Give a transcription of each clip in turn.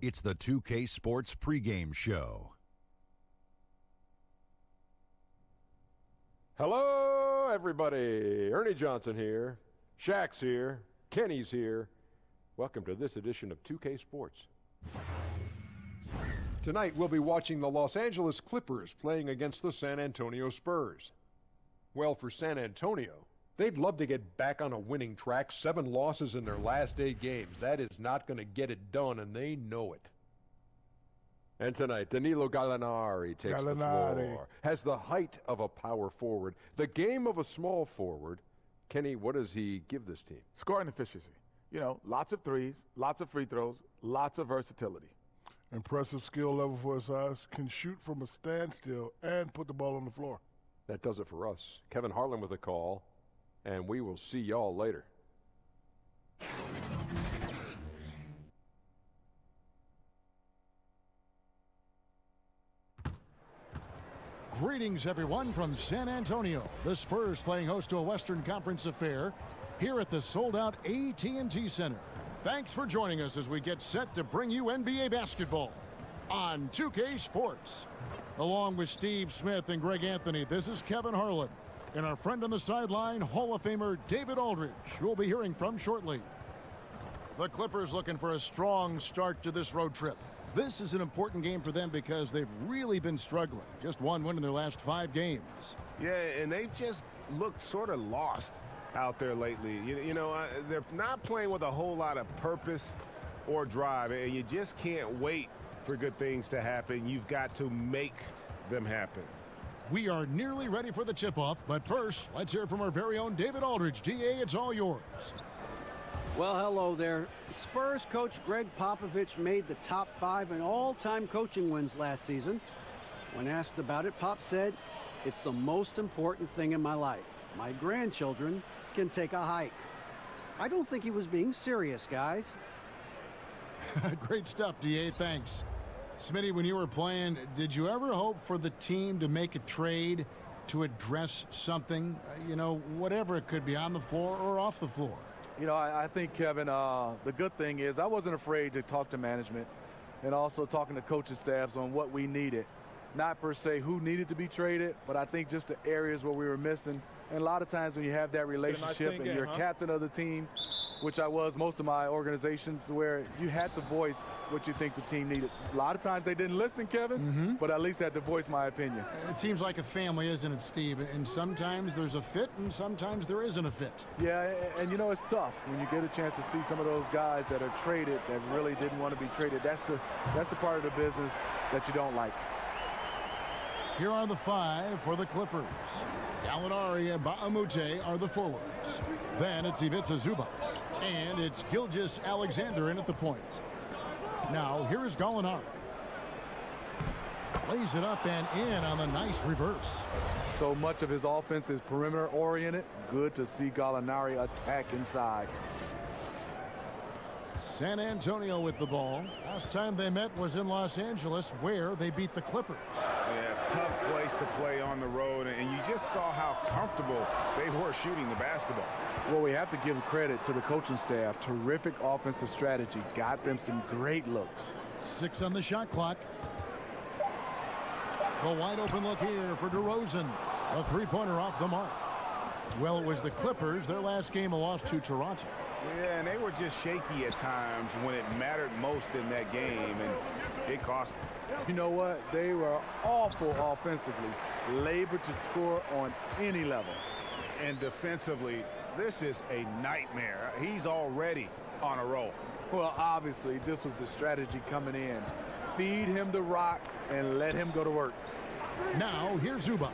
It's the 2K Sports pregame show. Hello, everybody. Ernie Johnson here. Shaq's here. Kenny's here. Welcome to this edition of 2K Sports. Tonight, we'll be watching the Los Angeles Clippers playing against the San Antonio Spurs. Well, for San Antonio, they'd love to get back on a winning track. 7 losses in their last 8 games. That is not going to get it done, and they know it. And tonight, Danilo Gallinari takes the floor. Has the height of a power forward, the game of a small forward. Kenny, what does he give this team? Scoring efficiency. You know, lots of threes, lots of free throws, lots of versatility. Impressive skill level for his size. Can shoot from a standstill and put the ball on the floor. That does it for us. Kevin Harlan with a call, and we will see y'all later. Greetings, everyone, from San Antonio. The Spurs playing host to a Western Conference affair here at the sold-out AT&TCenter. Thanks for joining us as we get set to bring you NBA basketball on 2K Sports. Along with Steve Smith and Greg Anthony, this is Kevin Harlan and our friend on the sideline, Hall of Famer David Aldridge, who we'll be hearing from shortly. The Clippers looking for a strong start to this road trip. This is an important game for them because they've really been struggling. Just one win in their last 5 games. Yeah, and they've just looked sort of lost out there lately. You know, they're not playing with a whole lot of purpose or drive, and you just can't wait for good things to happen. You've got to make them happen. We are nearly ready for the tip-off, but first, let's hear from our very own David Aldridge. DA, it's all yours. Well, hello there. Spurs coach Greg Popovich made the top 5 in all-time coaching wins last season. When asked about it, Pop said, "It's the most important thing in my life. My grandchildren can take a hike." I don't think he was being serious, guys. Great stuff, DA. Thanks. Smitty, when you were playing, did you ever hope for the team to make a trade to address something, you know, whatever it could be, on the floor or off the floor? You know, I think, Kevin, the good thing is I wasn't afraid to talk to management and also talking to coaching staffs on what we needed. Not per se who needed to be traded, but I think just the areas where we were missing. And a lot of times when you have that relationship and you're captain of the team, which I was most of my organizations, where you had to voice what you think the team needed. A lot of times they didn't listen, Kevin, but at least I had to voice my opinion. It seems like a family, isn't it, Steve? And sometimes there's a fit and sometimes there isn't a fit. Yeah, and you know, it's tough when you get a chance to see some of those guys that are traded that really didn't want to be traded. That's the part of the business that you don't like. Here are the 5 for the Clippers. Gallinari and Ba'amute are the forwards. Then it's Ivica Zubac. And it's Gilgeous Alexander in at the point. Now, here is Gallinari. Lays it up and in on the nice reverse. So much of his offense is perimeter-oriented. Good to see Gallinari attack inside. San Antonio with the ball. Last time they met was in Los Angeles, where they beat the Clippers. Yeah, tough place to play on the road, and you just saw how comfortable they were shooting the basketball. Well, we have to give credit to the coaching staff. Terrific offensive strategy. Got them some great looks. 6 on the shot clock. The wide open look here for DeRozan. A 3-pointer off the mark. Well, it was the Clippers. Their last game, a loss to Toronto. Yeah, and they were just shaky at times when it mattered most in that game, and it cost them. You know what? They were awful offensively. Labored to score on any level. And defensively, this is a nightmare. He's already on a roll. Well, obviously, this was the strategy coming in. Feed him the rock and let him go to work. Now, here's Zubac.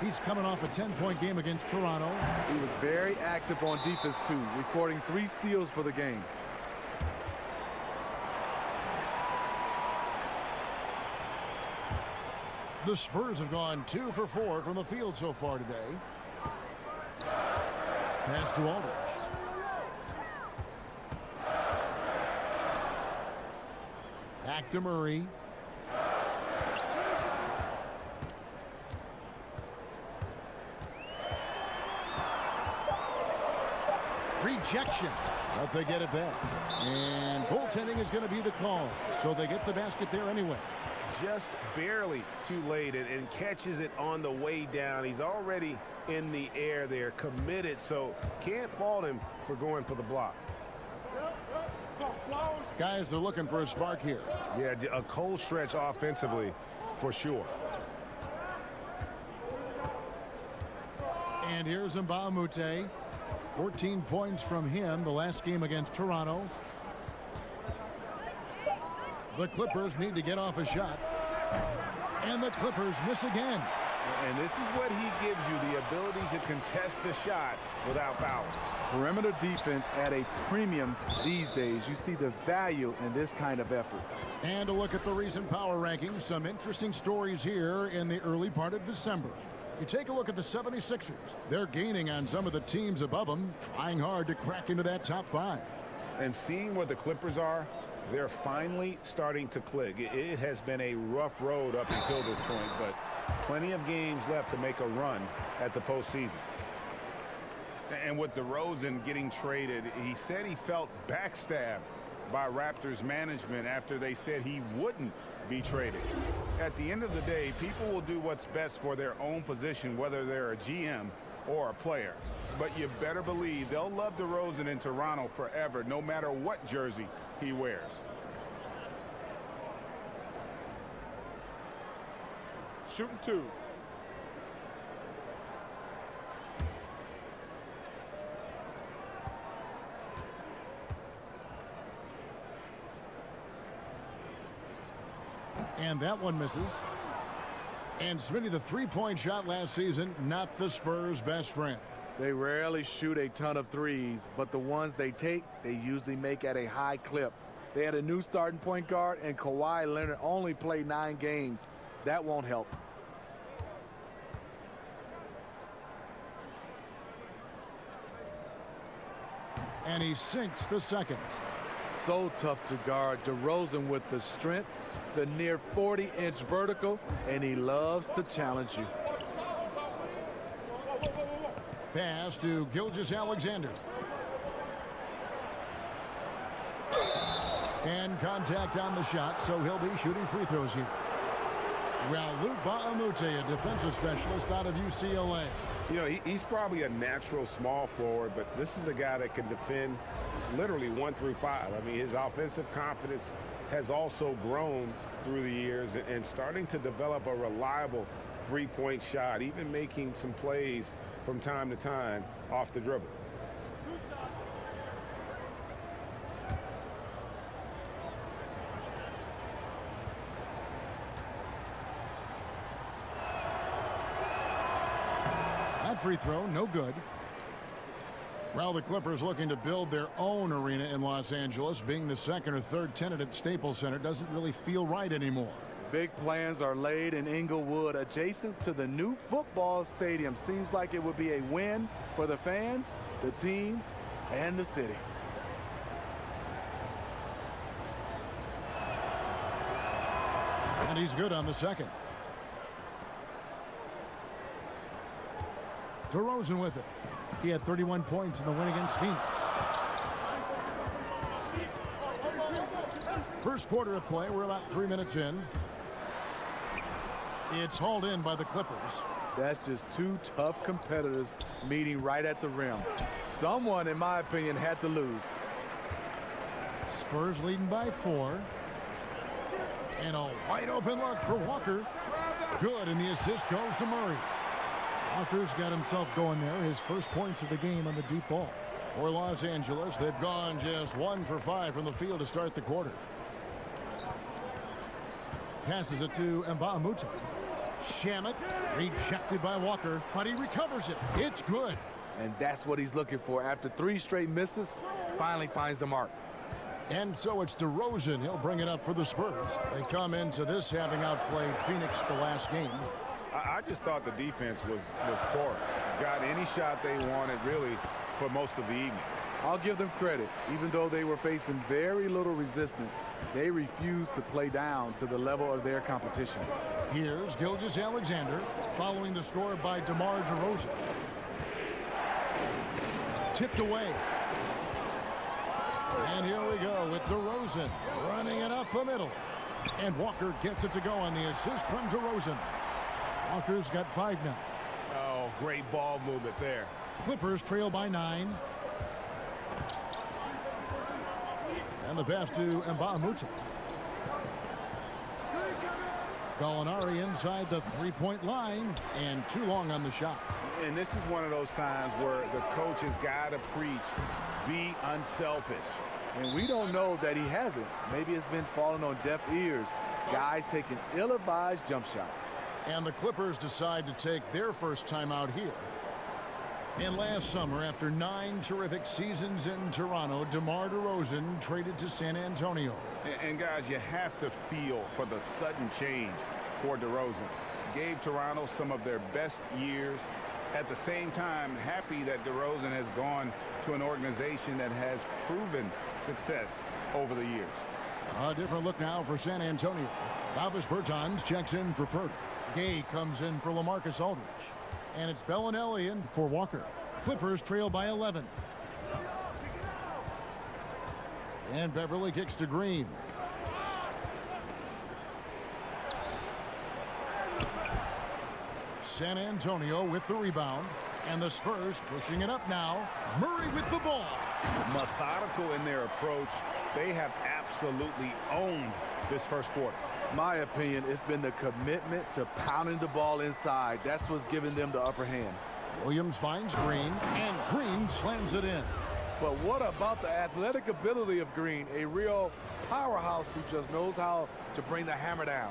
He's coming off a 10-point game against Toronto. He was very active on defense, too, recording 3 steals for the game. The Spurs have gone 2 for 4 from the field so far today. Pass to Aldridge. Back to Murray. Rejection. But they get it back. And goaltending is going to be the call. So they get the basket there anyway. Just barely too late and catches it on the way down. He's already in the air there, committed, so can't fault him for going for the block. Guys are looking for a spark here. Yeah, a cold stretch offensively for sure. And here's Mbamute. 14 points from him the last game against Toronto. The Clippers need to get off a shot. And the Clippers miss again. And this is what he gives you, the ability to contest the shot without fouling. Perimeter defense at a premium these days. You see the value in this kind of effort. And a look at the recent power rankings. Some interesting stories here in the early part of December. You take a look at the 76ers. They're gaining on some of the teams above them, trying hard to crack into that top 5. And seeing what the Clippers are, they're finally starting to click. It has been a rough road up until this point, but plenty of games left to make a run at the postseason. And with DeRozan getting traded, he said he felt backstabbed by Raptors management after they said he wouldn't be traded. At the end of the day, people will do what's best for their own position, whether they're a GM or a player. But you better believe they'll love DeRozan in Toronto forever, no matter what jersey he wears. Shooting 2. And that one misses. And Smitty, the three-point shot last season, not the Spurs' best friend. They rarely shoot a ton of threes, but the ones they take, they usually make at a high clip. They had a new starting point guard, and Kawhi Leonard only played 9 games. That won't help. And he sinks the second. So tough to guard. DeRozan with the strength, the near 40-inch vertical, and he loves to challenge you. Pass to Gilgeous-Alexander. And contact on the shot, so he'll be shooting free throws here. Raul Mbamute, a defensive specialist out of UCLA. You know, he's probably a natural small forward, but this is a guy that can defend literally 1 through 5. I mean, his offensive confidence has also grown through the years and starting to develop a reliable three-point shot, even making some plays from time to time off the dribble. That free throw, no good. Well, the Clippers looking to build their own arena in Los Angeles. Being the second or third tenant at Staples Center doesn't really feel right anymore. Big plans are laid in Inglewood, adjacent to the new football stadium. Seems like it would be a win for the fans, the team, and the city. And he's good on the second. DeRozan with it. He had 31 points in the win against Phoenix. First quarter of play. We're about 3 minutes in. It's hauled in by the Clippers. That's just two tough competitors meeting right at the rim. Someone, in my opinion, had to lose. Spurs leading by 4. And a wide open look for Walker. Good, and the assist goes to Murray. Walker's got himself going there. His first points of the game on the deep ball. For Los Angeles, they've gone just 1 for 5 from the field to start the quarter. Passes it to Mbamute. Shamet rejected by Walker, but he recovers it. It's good. And that's what he's looking for. After 3 straight misses, finally finds the mark. And so it's DeRozan. He'll bring it up for the Spurs. They come into this having outplayed Phoenix the last game. I just thought the defense was porous. Got any shot they wanted, really, for most of the evening. I'll give them credit. Even though they were facing very little resistance, they refused to play down to the level of their competition. Here's Gilgeous-Alexander following the score by DeMar DeRozan. Tipped away. And here we go with DeRozan running it up the middle. And Walker gets it to go on the assist from DeRozan. Walker's got 5 now. Oh, great ball movement there. Clippers trail by 9. And the pass to Mbamute. Gallinari inside the three-point line, and too long on the shot. And this is one of those times where the coach has got to preach, be unselfish. And we don't know that he hasn't. Maybe it's been falling on deaf ears. Guys taking ill-advised jump shots. And the Clippers decide to take their first time out here. And last summer, after 9 terrific seasons in Toronto, DeMar DeRozan traded to San Antonio. And guys, you have to feel for the sudden change for DeRozan. Gave Toronto some of their best years. At the same time, happy that DeRozan has gone to an organization that has proven success over the years. A different look now for San Antonio. Davis Bertans checks in for Pert. Gay comes in for LaMarcus Aldridge. And it's Bellinelli in for Walker. Clippers trail by 11. And Beverly kicks to Green. San Antonio with the rebound. And the Spurs pushing it up now. Murray with the ball. Methodical in their approach. They have absolutely owned this first quarter. My opinion, it's been the commitment to pounding the ball inside. That's what's giving them the upper hand. Williams finds Green, and Green slams it in. But what about the athletic ability of Green? A real powerhouse who just knows how to bring the hammer down.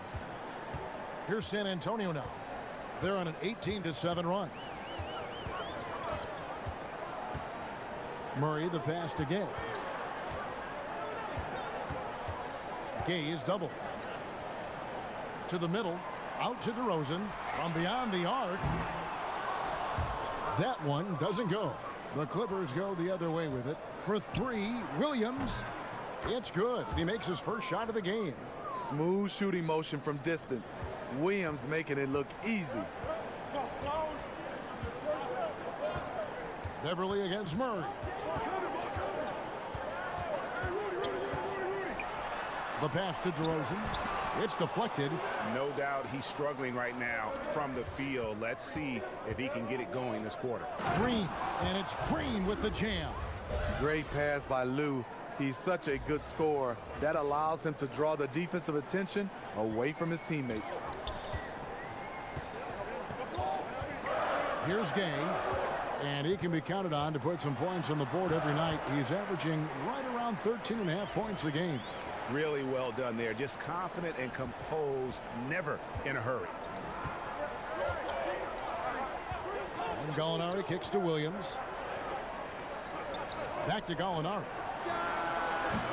Here's San Antonio now. They're on an 18-7 run. Murray the pass to Gay. Gay is double. To the middle, out to DeRozan, from beyond the arc. That one doesn't go. The Clippers go the other way with it. For 3, Williams. It's good. He makes his first shot of the game. Smooth shooting motion from distance. Williams making it look easy. Beverly against Murray. The pass to DeRozan. It's deflected. No doubt he's struggling right now from the field. Let's see if he can get it going this quarter. Green, and it's Green with the jam. Great pass by Lou. He's such a good scorer. That allows him to draw the defensive attention away from his teammates. Here's Gay, and he can be counted on to put some points on the board every night. He's averaging right around 13.5 points a game. Really well done there. Just confident and composed, never in a hurry. And Gallinari kicks to Williams. Back to Gallinari.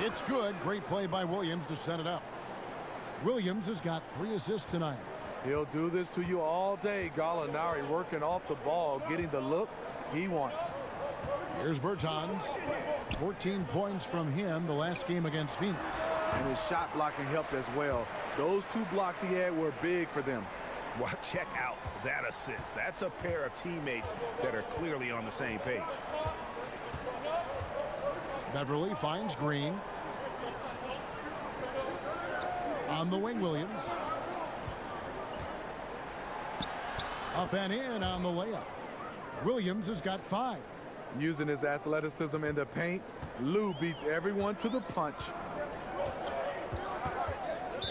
It's good. Great play by Williams to set it up. Williams has got 3 assists tonight. He'll do this to you all day. Gallinari working off the ball, getting the look he wants. Here's Bertans. 14 points from him the last game against Phoenix. And his shot blocking helped as well. Those 2 blocks he had were big for them. Well, check out that assist. That's a pair of teammates that are clearly on the same page. Beverly finds Green. On the wing, Williams. Up and in on the layup. Williams has got 5. Using his athleticism in the paint, Lou beats everyone to the punch.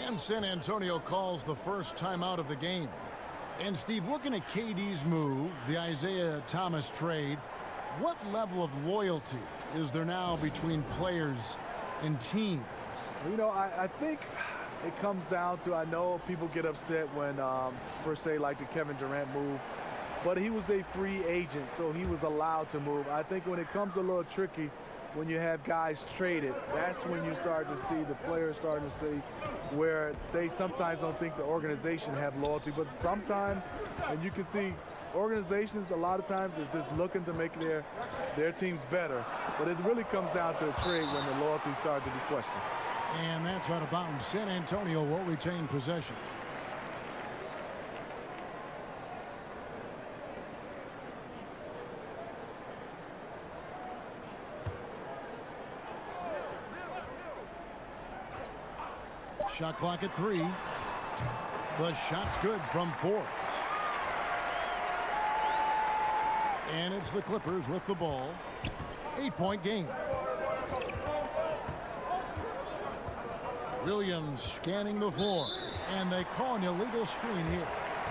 And San Antonio calls the first timeout of the game. And Steve, looking at KD's move, the Isaiah Thomas trade, what level of loyalty is there now between players and teams? You know, I think it comes down to, I know people get upset when, per se, like the Kevin Durant move, but he was a free agent, so he was allowed to move. I think when it comes a little tricky, when you have guys traded, that's when you start to see the players starting to see where they sometimes don't think the organization have loyalty, but sometimes, and you can see organizations a lot of times is just looking to make their teams better, but it really comes down to a trade when the loyalty starts to be questioned. And that's out of bounds. San Antonio will retain possession. Shot clock at 3. The shot's good from Forbes. And it's the Clippers with the ball. 8-point game. Williams scanning the floor. And they call an illegal screen here.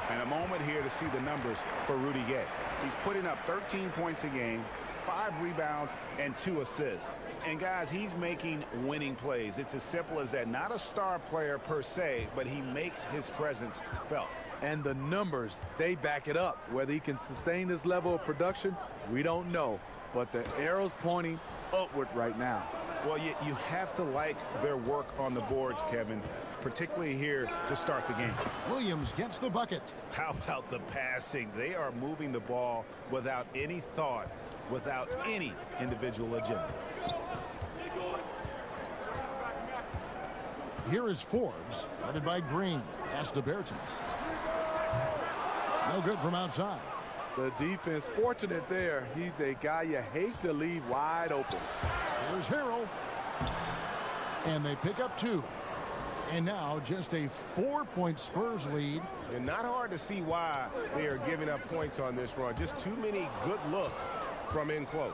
And a moment here to see the numbers for Rudy Gay. He's putting up 13 points a game, 5 rebounds, and 2 assists. And guys, he's making winning plays. It's as simple as that. Not a star player per se, but he makes his presence felt. And the numbers, they back it up. Whether he can sustain this level of production, we don't know. But the arrow's pointing upward right now. Well, you have to like their work on the boards, Kevin, particularly here to start the game. Williams gets the bucket. How about the passing? They are moving the ball without any thought, without any individual agendas. Here is Forbes, guarded by Green. Pass to Bertens. No good from outside. The defense fortunate there. He's a guy you hate to leave wide open. Here's Harrell. And they pick up 2. And now just a 4-point Spurs lead. And not hard to see why they are giving up points on this run. Just too many good looks from in close.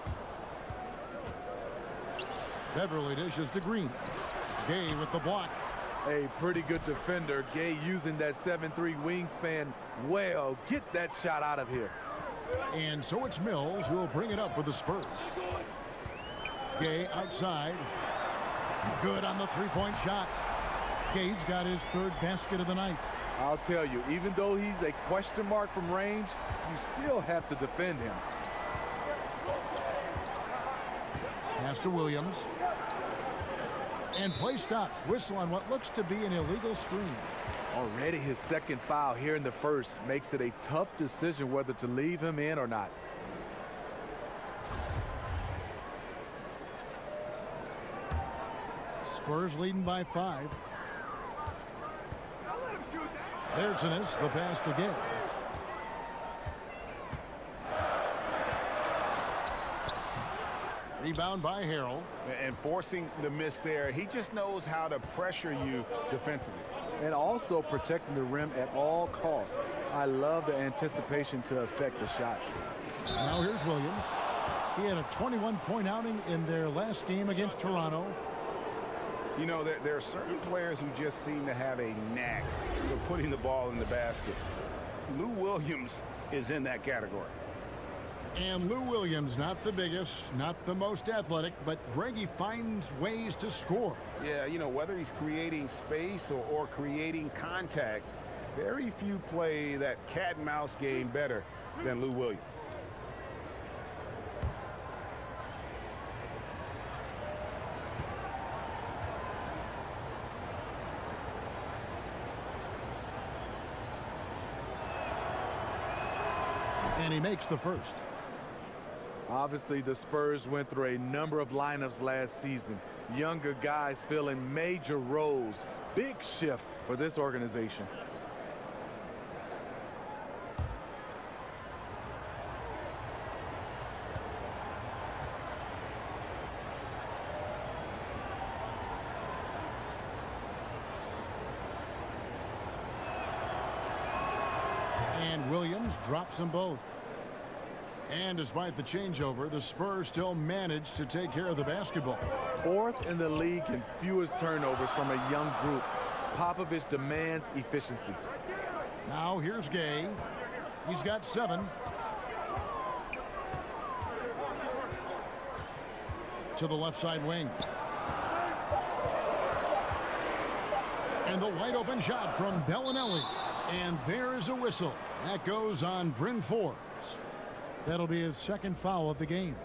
Beverly dishes to Green. Gay with the block. A pretty good defender. Gay using that 7'3" wingspan well. Get that shot out of here. And so it's Mills who will bring it up for the Spurs. Gay outside. Good on the 3-point shot. Gay's got his 3rd basket of the night. I'll tell you, even though he's a question mark from range, you still have to defend him. Pass to Williams. And play stops. Whistle on what looks to be an illegal screen. Already his 2nd foul here in the first makes it a tough decision whether to leave him in or not. Spurs leading by 5. There's Ennis, the pass to Gay. Rebound by Harrell. And forcing the miss there. He just knows how to pressure you defensively. And also protecting the rim at all costs. I love the anticipation to affect the shot. Now here's Williams. He had a 21-point outing in their last game against Toronto. You know, there are certain players who just seem to have a knack for putting the ball in the basket. Lou Williams is in that category. And Lou Williams, not the biggest, not the most athletic, but Greggy finds ways to score. Yeah, you know, whether he's creating space or creating contact, very few play that cat and mouse game better than Lou Williams. And he makes the first. Obviously, the Spurs went through a number of lineups last season. Younger guys filling major roles. Big shift for this organization. And Williams drops them both. And despite the changeover, the Spurs still managed to take care of the basketball. 4th in the league in fewest turnovers from a young group. Popovich demands efficiency. Now here's Gay. He's got 7. To the left side wing. And the wide open shot from Bellinelli. And there is a whistle. That goes on Bryn Forbes. That'll be his 2nd foul of the game.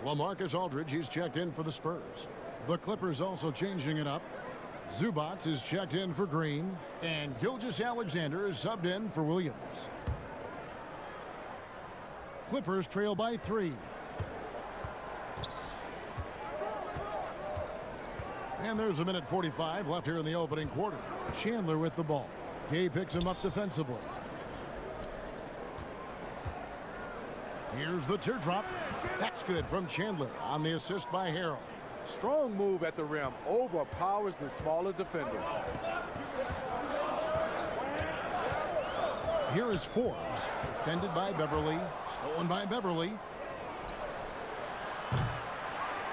LaMarcus Aldridge, he's checked in for the Spurs. The Clippers also changing it up. Zubac is checked in for Green. And Gilgeous-Alexander is subbed in for Williams. Clippers trail by 3. And there's a minute 45 left here in the opening quarter. Chandler with the ball. Gay picks him up defensively. Here's the teardrop. That's good from Chandler on the assist by Harrell. Strong move at the rim. Overpowers the smaller defender. Here is Forbes. Defended by Beverly. Stolen by Beverly.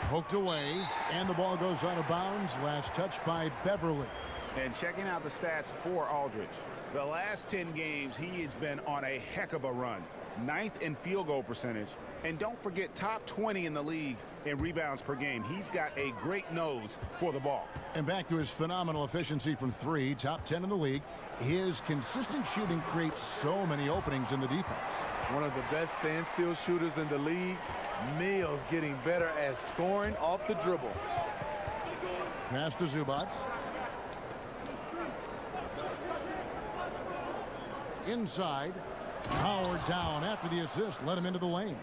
Poked away. And the ball goes out of bounds. Last touch by Beverly. And checking out the stats for Aldridge. The last 10 games, he has been on a heck of a run. 9th in field goal percentage. And don't forget, top 20 in the league in rebounds per game. He's got a great nose for the ball. And back to his phenomenal efficiency from 3, top 10 in the league. His consistent shooting creates so many openings in the defense. One of the best standstill shooters in the league. Mills getting better at scoring off the dribble. Pass to Zubats. Inside. Howard down after the assist. Let him into the lane.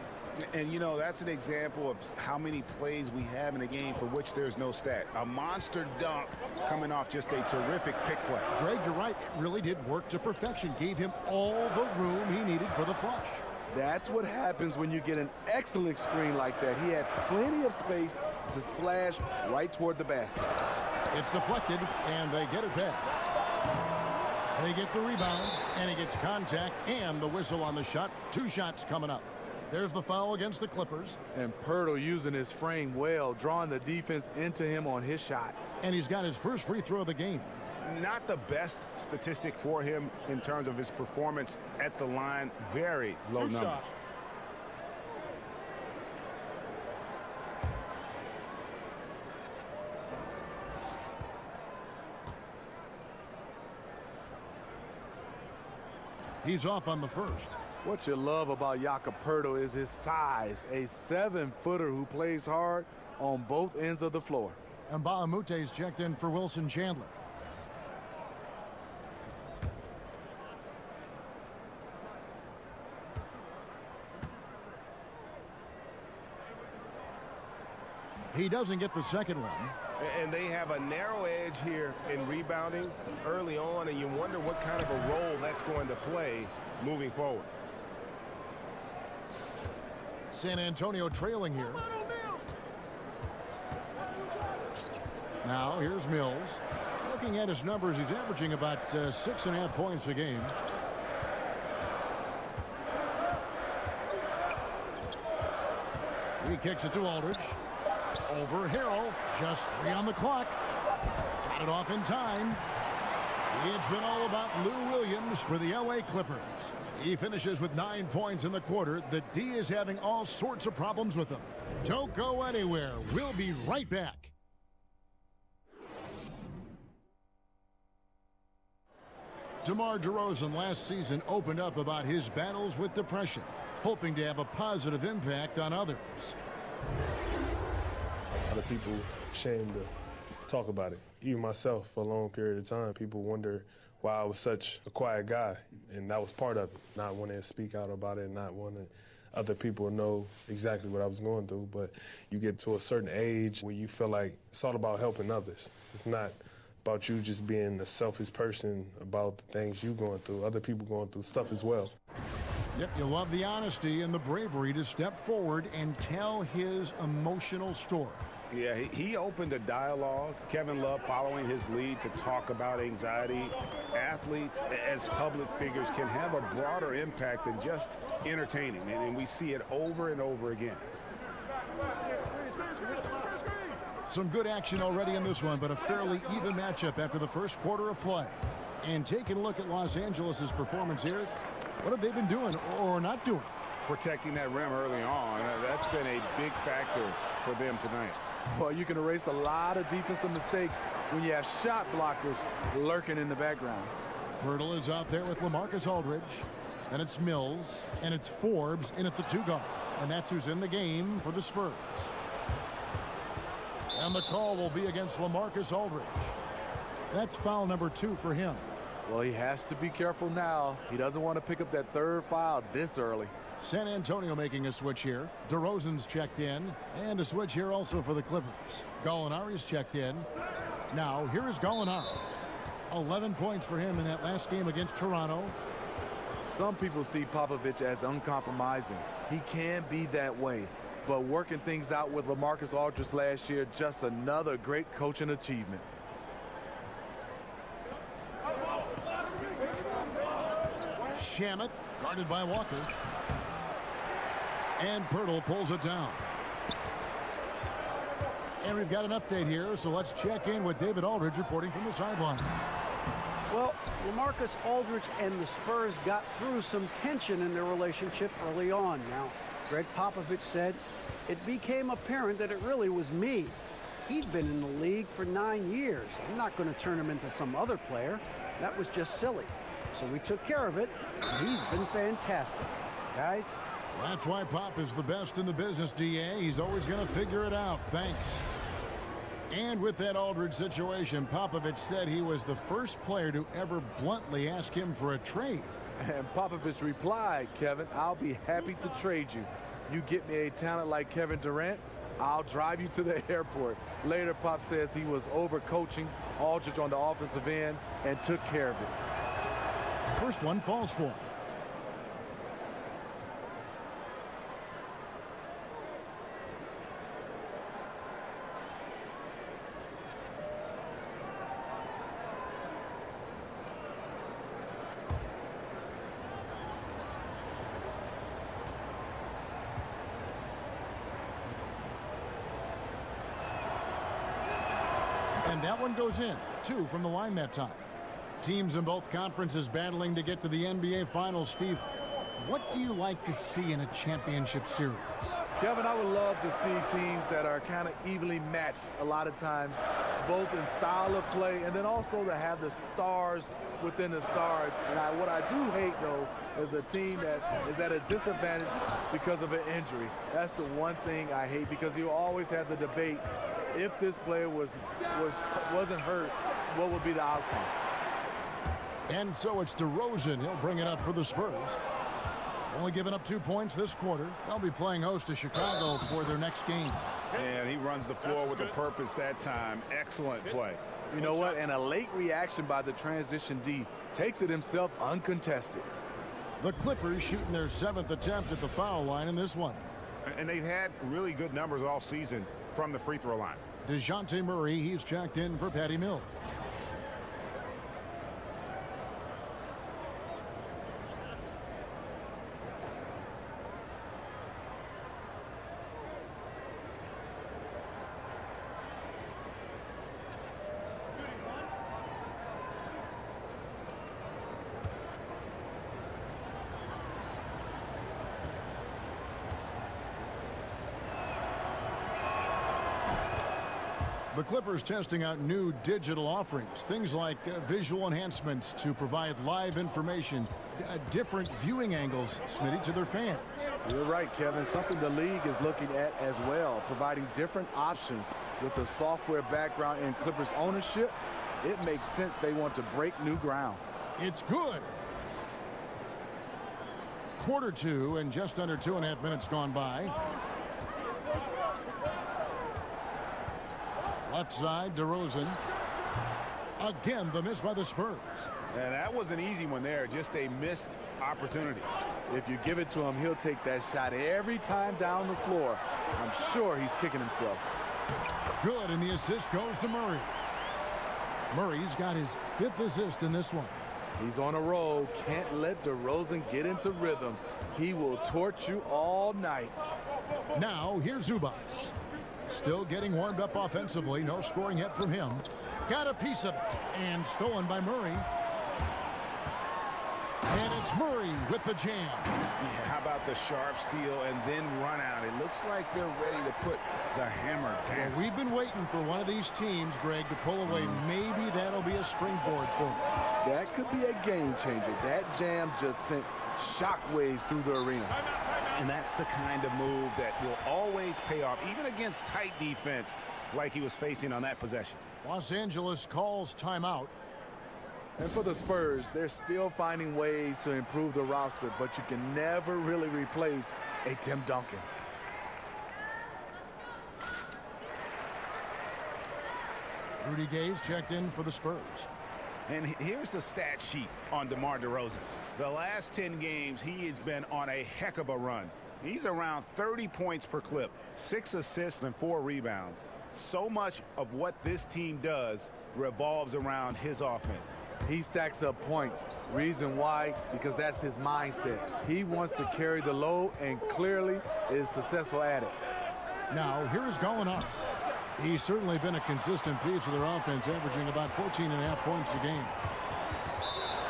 And, you know, that's an example of how many plays we have in a game for which there's no stat. A monster dunk coming off just a terrific pick play. Greg, you're right. It really did work to perfection. Gave him all the room he needed for the flush. That's what happens when you get an excellent screen like that. He had plenty of space to slash right toward the basket. It's deflected, and they get it back. They get the rebound, and he gets contact and the whistle on the shot. 2 shots coming up. There's the foul against the Clippers. And Pirtle using his frame well, drawing the defense into him on his shot. And he's got his first free throw of the game. Not the best statistic for him in terms of his performance at the line. Very low numbers. Shots. He's off on the first. What you love about Jakob Pirtle is his size. A 7-footer who plays hard on both ends of the floor. And Baamute's checked in for Wilson Chandler. He doesn't get the second one. And they have a narrow edge here in rebounding early on, and you wonder what kind of a role that's going to play moving forward. San Antonio trailing here. Now here's Mills. Looking at his numbers, he's averaging about 6.5 points a game. He kicks it to Aldridge. Over Harrell. Just 3 on the clock. Got it off in time. It's been all about Lou Williams for the LA Clippers. He finishes with 9 points in the quarter. The D is having all sorts of problems with him. Don't go anywhere. We'll be right back. DeMar DeRozan last season opened up about his battles with depression, hoping to have a positive impact on others. A lot of people ashamed to talk about it. Even myself, for a long period of time, people wonder why I was such a quiet guy, and that was part of it, not wanting to speak out about it, not wanting other people to know exactly what I was going through. But you get to a certain age where you feel like it's all about helping others. It's not about you just being a selfish person about the things you're going through. Other people going through stuff as well. Yep, you love the honesty and the bravery to step forward and tell his emotional story. Yeah, he opened a dialogue. Kevin Love following his lead to talk about anxiety. Athletes as public figures can have a broader impact than just entertaining, and we see it over and over again. Some good action already in this one, but a fairly even matchup after the first quarter of play. And taking a look at Los Angeles' performance here, what have they been doing or not doing? Protecting that rim early on. That's been a big factor for them tonight. Well, you can erase a lot of defensive mistakes when you have shot blockers lurking in the background. Pirtle is out there with LaMarcus Aldridge. And it's Mills. And it's Forbes in at the 2 guard. And that's who's in the game for the Spurs. And the call will be against LaMarcus Aldridge. That's foul number 2 for him. Well, he has to be careful now. He doesn't want to pick up that 3rd foul this early. San Antonio making a switch here. DeRozan's checked in. And a switch here also for the Clippers. Gallinari's checked in. Now, here is Gallinari. 11 points for him in that last game against Toronto. Some people see Popovich as uncompromising. He can be that way. but working things out with LaMarcus Aldridge last year, just another great coaching achievement. Shamet, guarded by Walker. And Pirtle pulls it down. And we've got an update here, so let's check in with David Aldridge reporting from the sideline. Well, LaMarcus Aldridge and the Spurs got through some tension in their relationship early on. Now, Greg Popovich said it became apparent that it really was me. He'd been in the league for 9 years. I'm not going to turn him into some other player. That was just silly. So we took care of it, and he's been fantastic. Guys? That's why Pop is the best in the business, DA. He's always going to figure it out. Thanks. And with that Aldridge situation, Popovich said he was the first player to ever bluntly ask him for a trade. And Popovich replied, Kevin, I'll be happy to trade you. You get me a talent like Kevin Durant, I'll drive you to the airport. Later, Pop says he was overcoaching Aldridge on the offensive end and took care of it. First one falls for him. And that one goes in. 2 from the line that time. Teams in both conferences battling to get to the NBA Finals. Steve, what do you like to see in a championship series? Kevin, I would love to see teams that are kind of evenly matched a lot of times, both in style of play and then also to have the stars within the stars. And what I do hate, though, is a team that is at a disadvantage because of an injury. That's the one thing I hate, because you always have the debate, if this player wasn't hurt, what would be the outcome? And so it's DeRozan. He'll bring it up for the Spurs. Only giving up 2 points this quarter. They'll be playing host to Chicago for their next game. And he runs the floor with a purpose that time. Excellent play. You know what? And a late reaction by the transition D takes it himself uncontested. The Clippers shooting their 7th attempt at the foul line in this one. And they've had really good numbers all season from the free throw line. DeJounte Murray, he's checked in for Patty Mills. The Clippers testing out new digital offerings, things like visual enhancements to provide live information, different viewing angles, Smitty, to their fans. You're right, Kevin. Something the league is looking at as well, providing different options with the software background in Clippers ownership. It makes sense they want to break new ground. It's good. Quarter 2 and just under 2.5 minutes gone by. Left side, DeRozan. Again, the miss by the Spurs. And that was an easy one there, just a missed opportunity. If you give it to him, he'll take that shot every time down the floor. I'm sure he's kicking himself. Good, and the assist goes to Murray. Murray's got his 5th assist in this one. He's on a roll. Can't let DeRozan get into rhythm. He will torch you all night. Now, here's Zubac. Still getting warmed up offensively. No scoring yet from him. Got a piece of it. And stolen by Murray. And it's Murray with the jam. Yeah, how about the sharp steal and then run out? It looks like they're ready to put the hammer down. Well, we've been waiting for one of these teams, Greg, to pull away. Maybe that'll be a springboard for them. That could be a game changer. That jam just sent shockwaves through the arena. And that's the kind of move that will always pay off, even against tight defense like he was facing on that possession. Los Angeles calls timeout. And for the Spurs, they're still finding ways to improve the roster, but you can never really replace a Tim Duncan. Rudy Gay's checked in for the Spurs. And here's the stat sheet on DeMar DeRozan. The last 10 games, he has been on a heck of a run. He's around 30 points per clip, 6 assists and 4 rebounds. So much of what this team does revolves around his offense. He stacks up points. Reason why? Because that's his mindset. He wants to carry the load and clearly is successful at it. Now, here's Gallinari. He's certainly been a consistent piece of their offense, averaging about 14.5 points a game.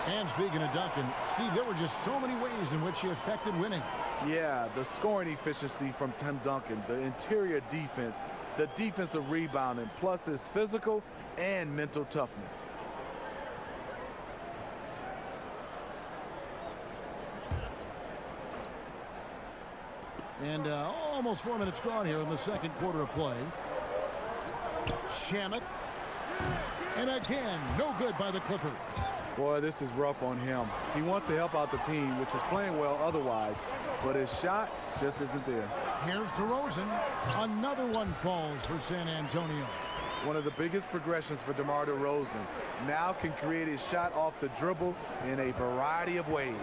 And speaking of Duncan, Steve, there were just so many ways in which he affected winning. Yeah, the scoring efficiency from Tim Duncan, the interior defense, the defensive rebounding, plus his physical and mental toughness. And almost 4 minutes gone here in the second quarter of play. Shamet. And again, no good by the Clippers. Boy, this is rough on him. He wants to help out the team, which is playing well otherwise, but his shot just isn't there. Here's DeRozan. Another one falls for San Antonio. One of the biggest progressions for DeMar DeRozan. Now can create his shot off the dribble in a variety of ways.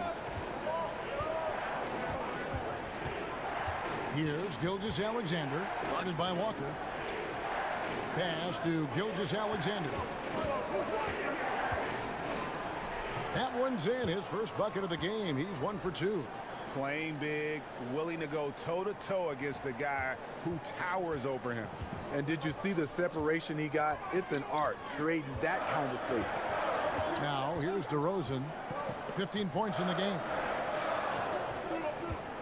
Here's Gilgeous-Alexander, guarded by Walker. Pass to Gilgeous-Alexander. That one's in, his first bucket of the game. He's 1 for 2. Playing big, willing to go toe-to-toe against the guy who towers over him. And did you see the separation he got? It's an art, creating that kind of space. Now, here's DeRozan. 15 points in the game.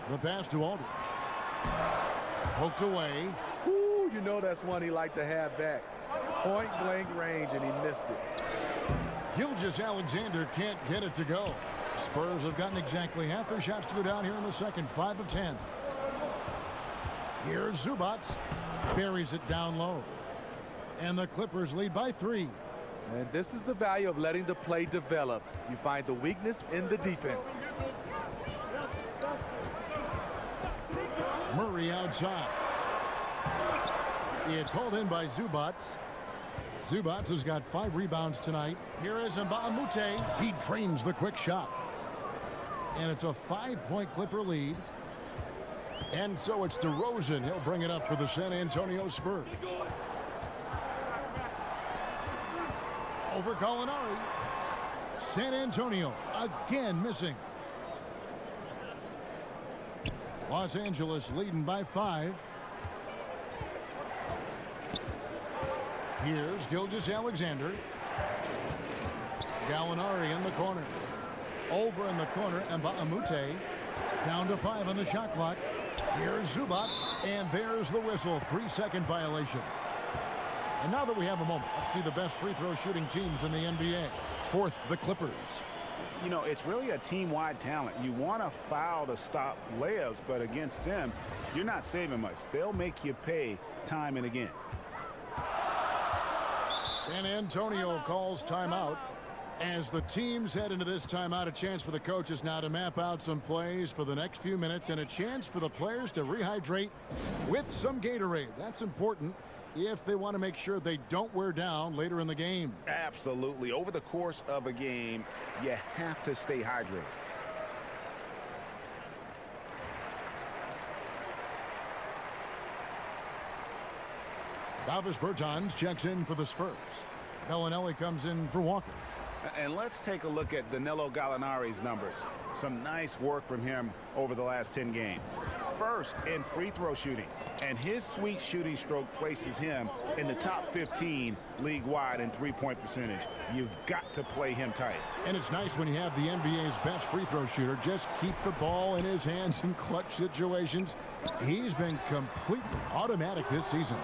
The pass to Aldridge. Poked away. Ooh, you know that's one he liked to have back. Point-blank range, and he missed it. Gilgeous-Alexander can't get it to go. Spurs have gotten exactly half their shots to go down here in the second, 5 of 10. Here's Zubac. Buries it down low. And the Clippers lead by 3. And this is the value of letting the play develop. You find the weakness in the defense. Murray outside. It's hauled in by Zubac. Zubac has got 5 rebounds tonight. Here is Mbamute. He drains the quick shot. And it's a 5-point Clipper lead. And so it's DeRozan. He'll bring it up for the San Antonio Spurs. Over Gallinari. San Antonio again missing. Los Angeles leading by 5. Here's Gilgeous-Alexander. Gallinari in the corner. Over in the corner, Mbamute. Down to 5 on the shot clock. Here's Zubac, and there's the whistle. 3-second violation. And now that we have a moment, let's see the best free throw shooting teams in the NBA. 4th, the Clippers. You know, it's really a team-wide talent. You want to foul to stop layups, but against them, you're not saving much. They'll make you pay time and again. San Antonio calls timeout. As the teams head into this timeout, a chance for the coaches now to map out some plays for the next few minutes and a chance for the players to rehydrate with some Gatorade. That's important if they want to make sure they don't wear down later in the game. Absolutely. Over the course of a game, you have to stay hydrated. Davis Bertans checks in for the Spurs. Bellinelli comes in for Walker. And let's take a look at Danilo Gallinari's numbers. Some nice work from him over the last 10 games. First in free throw shooting, and his sweet shooting stroke places him in the top 15 league-wide in three-point percentage. You've got to play him tight. And it's nice when you have the NBA's best free throw shooter just keep the ball in his hands in clutch situations. He's been completely automatic this season.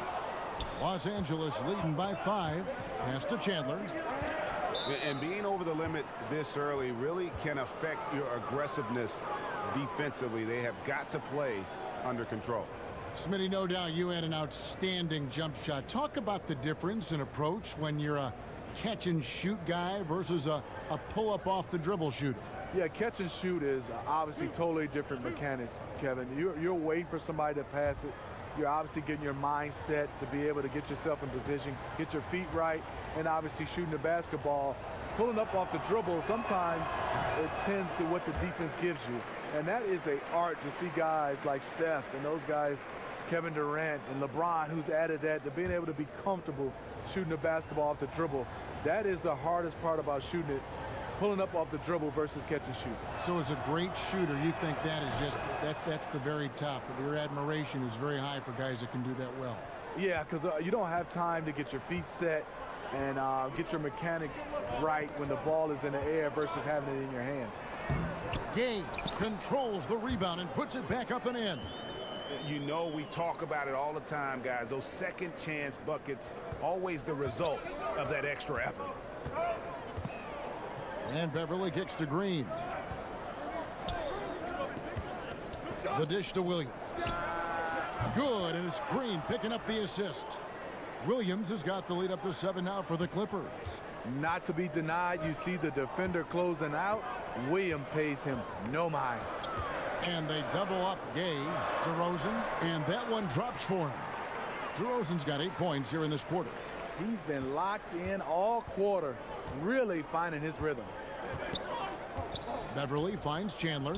Los Angeles leading by 5. Pass to Chandler. And being over the limit this early really can affect your aggressiveness defensively. They have got to play under control. Smitty, no doubt you had an outstanding jump shot. Talk about the difference in approach when you're a catch-and-shoot guy versus a pull-up off the dribble shooter. Yeah, catch and shoot is obviously totally different mechanics, Kevin. You're waiting for somebody to pass it. You're obviously getting your mind set to be able to get yourself in position, get your feet right, and obviously shooting the basketball. pulling up off the dribble, sometimes it tends to what the defense gives you. And that is an art to see guys like Steph and those guys, Kevin Durant and LeBron, who's added that, to being able to be comfortable shooting the basketball off the dribble. That is the hardest part about shooting it, pulling up off the dribble versus catch and shoot. So as a great shooter, you think that is just, that's the very top. Your admiration is very high for guys that can do that well. Yeah, because you don't have time to get your feet set and get your mechanics right when the ball is in the air versus having it in your hand. Gay controls the rebound and puts it back up and in. You know, we talk about it all the time, guys. Those second chance buckets, always the result of that extra effort. And Beverly kicks to Green. The dish to Williams. Good, and it's Green picking up the assist. Williams has got the lead up to 7 now for the Clippers. Not to be denied, you see the defender closing out. Williams pays him no mind. And they double up Gay. DeRozan, and that one drops for him. DeRozan's got 8 points here in this quarter. He's been locked in all quarter, really finding his rhythm. Beverly finds Chandler.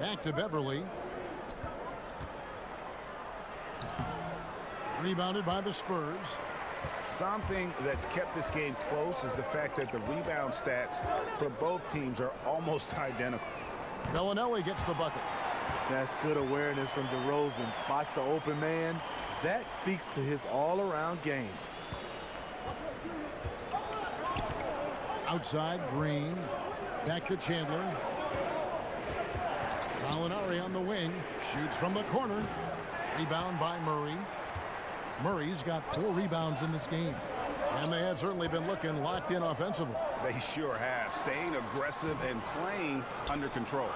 Back to Beverly. Rebounded by the Spurs. Something that's kept this game close is the fact that the rebound stats for both teams are almost identical. Bellinelli gets the bucket. That's good awareness from DeRozan. Spots the open man. That speaks to his all-around game. Outside, Green. Back to Chandler. Gallinari on the wing. Shoots from the corner. Rebound by Murray. Murray's got 4 rebounds in this game. And they have certainly been looking locked in offensively. They sure have, staying aggressive and playing under control.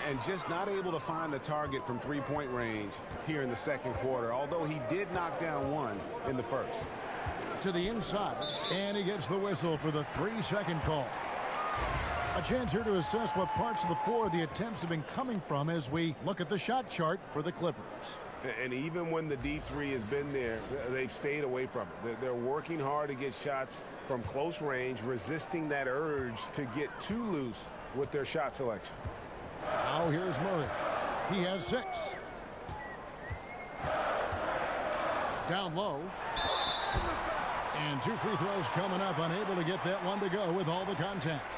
And just not able to find the target from three-point range here in the second quarter, although he did knock down one in the first. To the inside, and he gets the whistle for the 3-second call. A chance here to assess what parts of the floor the attempts have been coming from as we look at the shot chart for the Clippers. And even when the D3 has been there, they've stayed away from it. They're working hard to get shots from close range, resisting that urge to get too loose with their shot selection. Now here's Murray. He has 6. Down low. And 2 free throws coming up, unable to get that one to go with all the contact.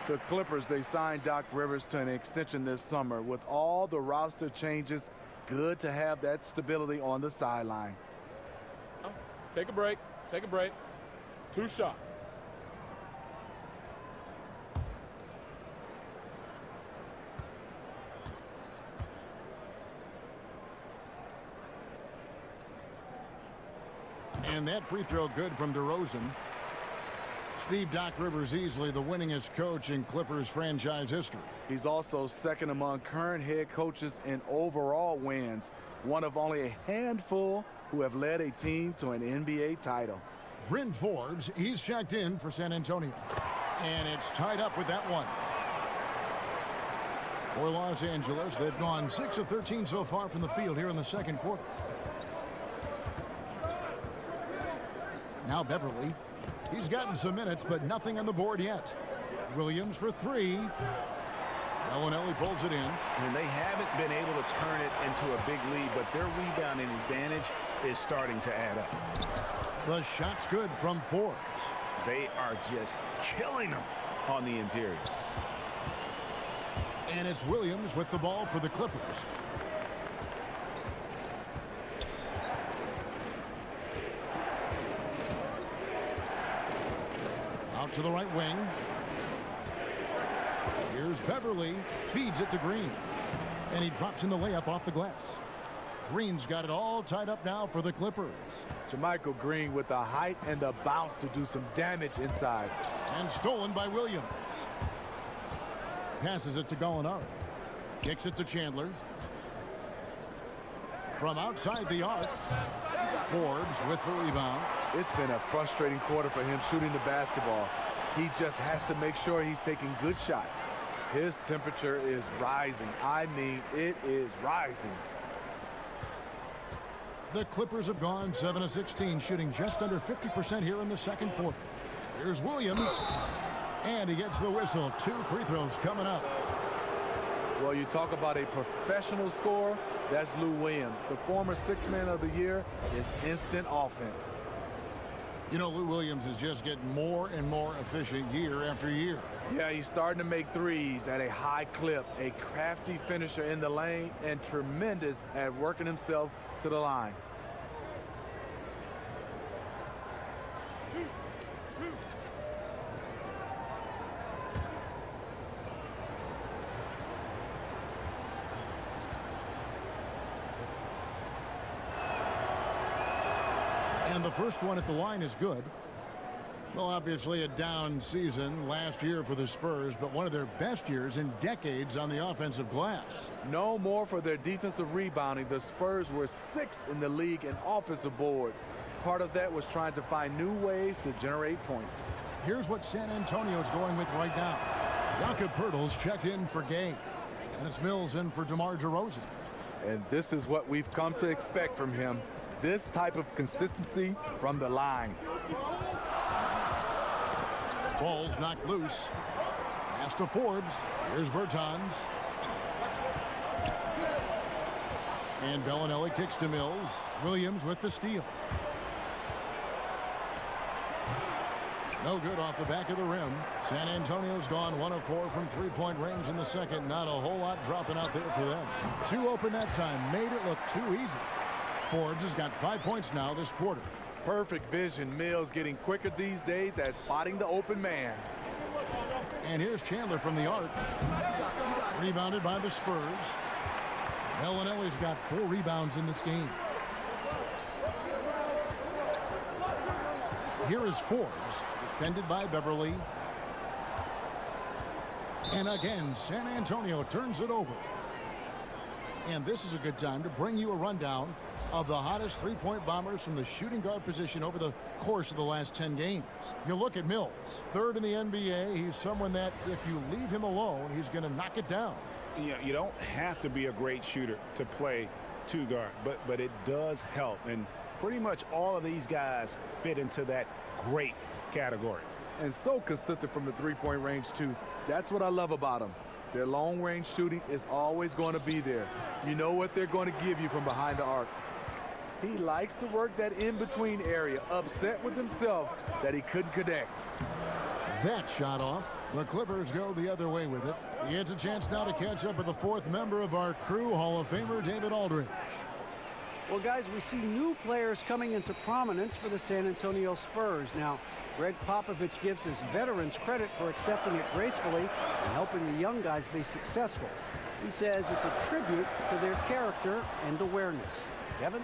The Clippers, they signed Doc Rivers to an extension this summer. With all the roster changes, good to have that stability on the sideline. Take a break. Take a break. 2 shots. And that free throw good from DeRozan. Steve Doc Rivers easily the winningest coach in Clippers franchise history. He's also second among current head coaches in overall wins, one of only a handful who have led a team to an NBA title. Bryn Forbes, he's checked in for San Antonio. And it's tied up with that one. For Los Angeles, they've gone 6 of 13 so far from the field here in the second quarter. Now Beverly. He's gotten some minutes, but nothing on the board yet. Williams for 3. Bellinelli pulls it in. And they haven't been able to turn it into a big lead, but their rebounding advantage is starting to add up. The shot's good from Forbes. They are just killing them on the interior. And it's Williams with the ball for the Clippers. Out to the right wing. Here's Beverly. Feeds it to Green. And he drops in the layup off the glass. Green's got it all tied up now for the Clippers. JaMychal Green with the height and the bounce to do some damage inside. And stolen by Williams. Passes it to Gallinari. Kicks it to Chandler. From outside the arc. Forbes with the rebound. It's been a frustrating quarter for him shooting the basketball. He just has to make sure he's taking good shots. His temperature is rising. I mean, it is rising. The Clippers have gone 7 of 16, shooting just under 50% here in the second quarter. Here's Williams. And he gets the whistle. 2 free throws coming up. Well, you talk about a professional scorer. That's Lou Williams. The former Sixth-Man of the Year is instant offense. You know, Lou Williams is just getting more and more efficient year after year. Yeah, he's starting to make threes at a high clip, a crafty finisher in the lane, and tremendous at working himself to the line. And the first one at the line is good. Well, obviously a down season last year for the Spurs, but one of their best years in decades on the offensive glass. No more for their defensive rebounding. The Spurs were 6th in the league in offensive boards. Part of that was trying to find new ways to generate points. Here's what San Antonio's going with right now. Jakob Poeltl's checked in for Gay. And it's Mills in for DeMar DeRozan. And this is what we've come to expect from him. This type of consistency from the line. Ball's knocked loose. Pass to Forbes. Here's Bertans. And Bellinelli kicks to Mills. Williams with the steal. No good off the back of the rim. San Antonio's gone 1 of 4 from three-point range in the second. Not a whole lot dropping out there for them. 2 open that time. Made it look too easy. Forbes has got 5 points now this quarter. Perfect vision. Mills getting quicker these days at spotting the open man. And here's Chandler from the arc. Rebounded by the Spurs. Bellinelli's got 4 rebounds in this game. Here is Forbes, defended by Beverly. And again, San Antonio turns it over. And this is a good time to bring you a rundown of the hottest three-point bombers from the shooting guard position over the course of the last 10 games. You look at Mills, 3rd in the NBA. He's someone that if you leave him alone, he's going to knock it down. You don't have to be a great shooter to play 2 guard, but it does help. And pretty much all of these guys fit into that great category. And so consistent from the three-point range, too. That's what I love about them. Their long-range shooting is always going to be there. You know what they're going to give you from behind the arc. He likes to work that in-between area, upset with himself that he couldn't connect. That shot off. The Clippers go the other way with it. He gets a chance now to catch up with the 4th member of our crew, Hall of Famer David Aldridge. Well, guys, we see new players coming into prominence for the San Antonio Spurs. Now, Greg Popovich gives his veterans credit for accepting it gracefully and helping the young guys be successful. He says it's a tribute to their character and awareness. Kevin?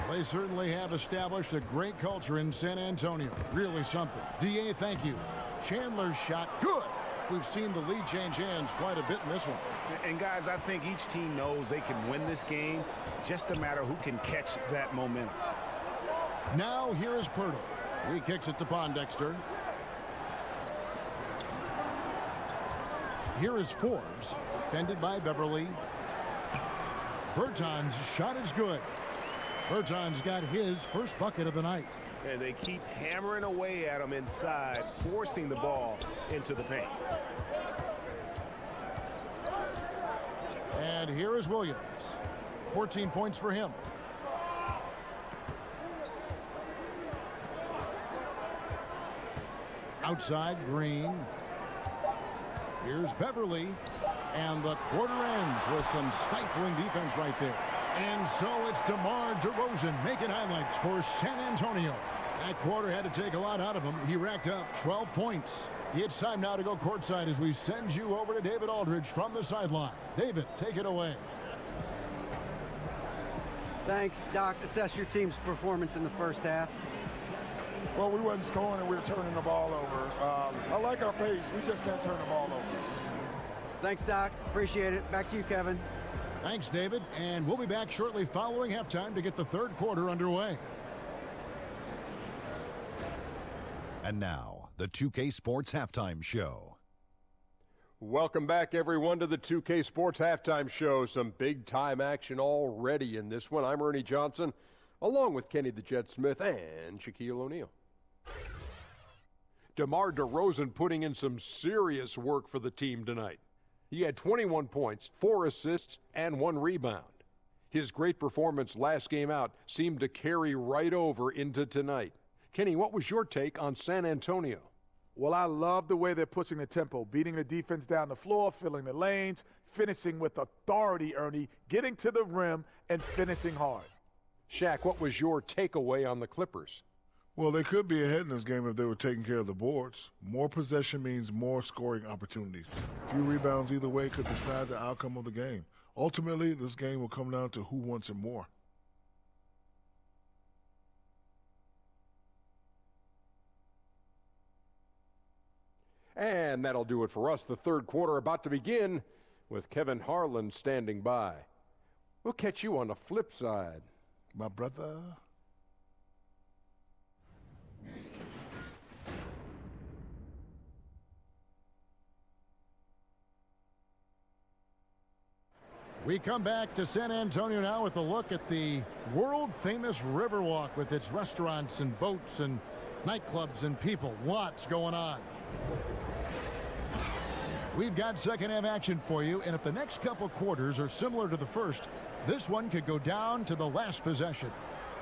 They certainly have established a great culture in San Antonio. Really something. DA, thank you. Chandler's shot, good. We've seen the lead change hands quite a bit in this one. And guys, I think each team knows they can win this game. Just a matter who can catch that momentum. Now here is Poeltl. He kicks it to Pondexter. Here is Forbes, defended by Beverly. Bertans' shot is good. Bertans got his first bucket of the night. And they keep hammering away at him inside, forcing the ball into the paint. And here is Williams. 14 points for him. Outside, Green. Here's Beverly. And the quarter ends with some stifling defense right there. And so it's DeMar DeRozan making highlights for San Antonio. That quarter had to take a lot out of him. He racked up 12 points. It's time now to go courtside as we send you over to David Aldridge from the sideline. David, take it away. Thanks, Doc. Assess your team's performance in the first half. Well, we wasn't scoring and we were turning the ball over. I like our pace. We just can't turn the ball over. Thanks, Doc. Appreciate it. Back to you, Kevin. Thanks, David. And we'll be back shortly following halftime to get the third quarter underway. And now, the 2K Sports Halftime Show. Welcome back, everyone, to the 2K Sports Halftime Show. Some big-time action already in this one. I'm Ernie Johnson, along with Kenny the Jet Smith and Shaquille O'Neal. DeMar DeRozan putting in some serious work for the team tonight. He had 21 points, 4 assists, and 1 rebound. His great performance last game out seemed to carry right over into tonight. Kenny, what was your take on San Antonio? Well, I love the way they're pushing the tempo, beating the defense down the floor, filling the lanes, finishing with authority, Ernie, getting to the rim and finishing hard. Shaq, what was your takeaway on the Clippers? Well, they could be ahead in this game if they were taking care of the boards. More possession means more scoring opportunities. Few rebounds either way could decide the outcome of the game. Ultimately, this game will come down to who wants it more. And that'll do it for us. The third quarter about to begin with Kevin Harlan standing by. We'll catch you on the flip side. My brother. We come back to San Antonio now with a look at the world-famous Riverwalk with its restaurants and boats and nightclubs and people. What's going on? We've got second-half action for you, and if the next couple quarters are similar to the first, this one could go down to the last possession.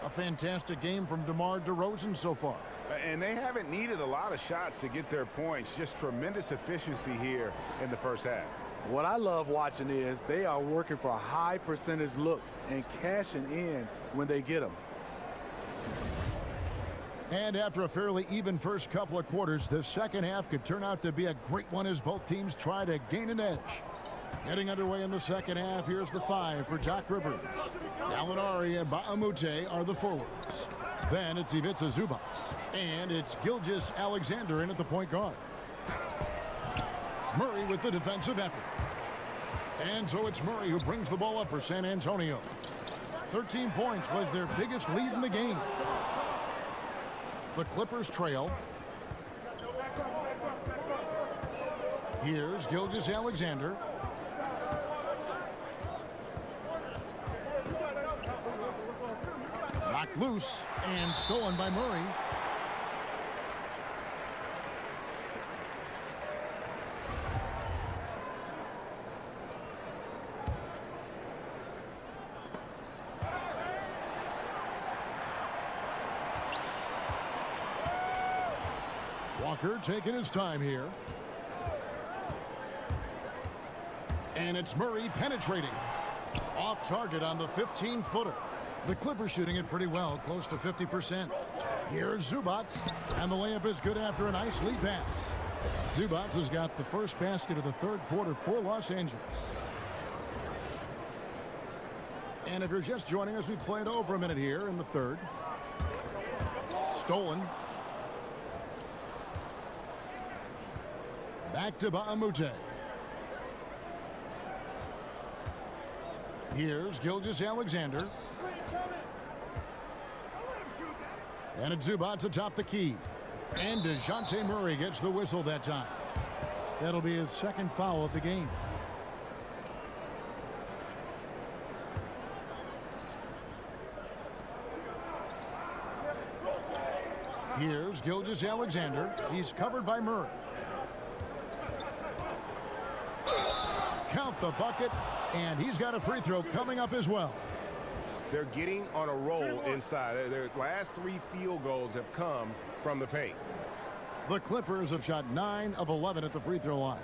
A fantastic game from DeMar DeRozan so far. And they haven't needed a lot of shots to get their points. Just tremendous efficiency here in the first half. What I love watching is they are working for high percentage looks and cashing in when they get them. And after a fairly even first couple of quarters, the second half could turn out to be a great one as both teams try to gain an edge. Getting underway in the second half, here's the 5 for Doc Rivers. Gallinari and Baamute are the forwards. Then it's Ivica Zubac. And it's Gilgeous Alexander in at the point guard. Murray with the defensive effort. And so it's Murray who brings the ball up for San Antonio. 13 points was their biggest lead in the game. The Clippers trail. Here's Gilgeous Alexander. Knocked loose and stolen by Murray. Walker taking his time here. And it's Murray penetrating. Off target on the 15-footer. The Clippers shooting it pretty well, close to 50%. Here's Zubac, and the layup is good after a nice lead pass. Zubac has got the first basket of the third quarter for Los Angeles. And if you're just joining us, we played over a minute here in the third. Stolen. Back to Baamute. Here's Gilgeous Alexander. And it's Zubac atop the key. And DeJounte Murray gets the whistle that time. That'll be his second foul of the game. Here's Gilgeous Alexander. He's covered by Murray. Count the bucket, and he's got a free throw coming up as well. They're getting on a roll inside. Their last 3 field goals have come from the paint. The Clippers have shot 9 of 11 at the free throw line.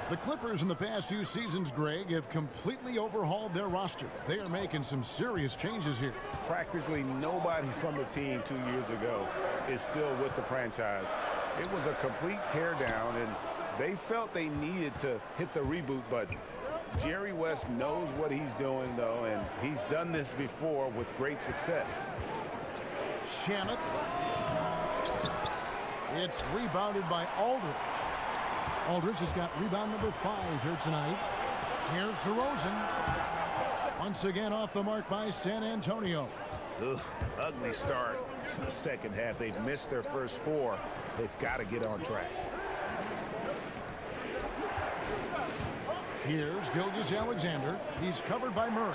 The Clippers in the past few seasons, Greg, have completely overhauled their roster. They are making some serious changes here. Practically nobody from the team 2 years ago is still with the franchise. It was a complete teardown, and they felt they needed to hit the reboot button. Jerry West knows what he's doing, though, and he's done this before with great success. Shamit. It's rebounded by Aldridge. Aldridge has got rebound number 5 here tonight. Here's DeRozan. Once again off the mark by San Antonio. Ugh, ugly start to the second half. They've missed their first 4. They've got to get on track. Here's Gilgeous-Alexander. He's covered by Murray.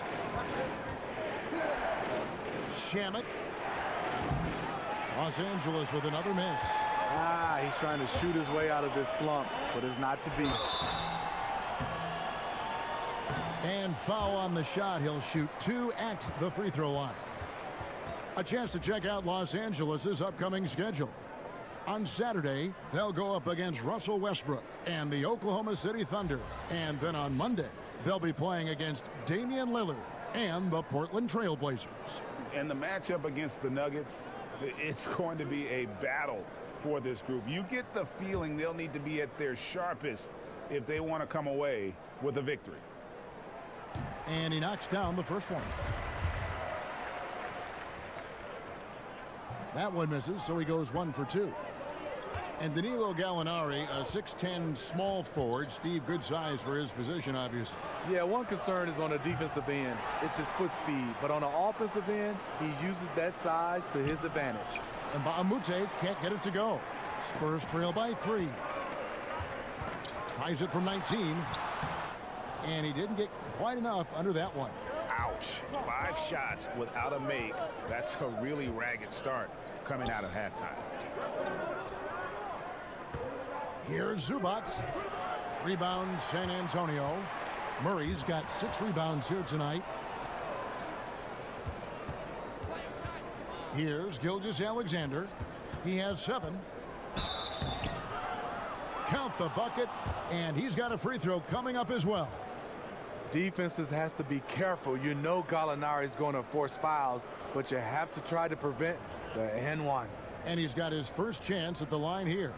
Shamet. Los Angeles with another miss. He's trying to shoot his way out of this slump, but it's not to be. And foul on the shot. He'll shoot 2 at the free throw line. A chance to check out Los Angeles' upcoming schedule. On Saturday, they'll go up against Russell Westbrook and the Oklahoma City Thunder. And then on Monday, they'll be playing against Damian Lillard and the Portland Trail Blazers. And the matchup against the Nuggets, it's going to be a battle for this group. You get the feeling they'll need to be at their sharpest if they want to come away with a victory. And he knocks down the first one. That one misses, so he goes 1 for 2. And Danilo Gallinari, a 6'10" small forward. Steve, good size for his position, obviously. Yeah, one concern is on the defensive end. It's his foot speed. But on the offensive end, he uses that size to his advantage. And Baamute can't get it to go. Spurs trail by 3. Tries it from 19. And he didn't get quite enough under that one. Ouch. 5 shots without a make. That's a really ragged start coming out of halftime. Here's Zubac. Rebound San Antonio. Murray's got 6 rebounds here tonight. Here's Gilgeous-Alexander. He has 7. Count the bucket, and he's got a free throw coming up as well. Defenses has to be careful. You know Gallinari is going to force fouls, but you have to try to prevent the N1. And he's got his first chance at the line here.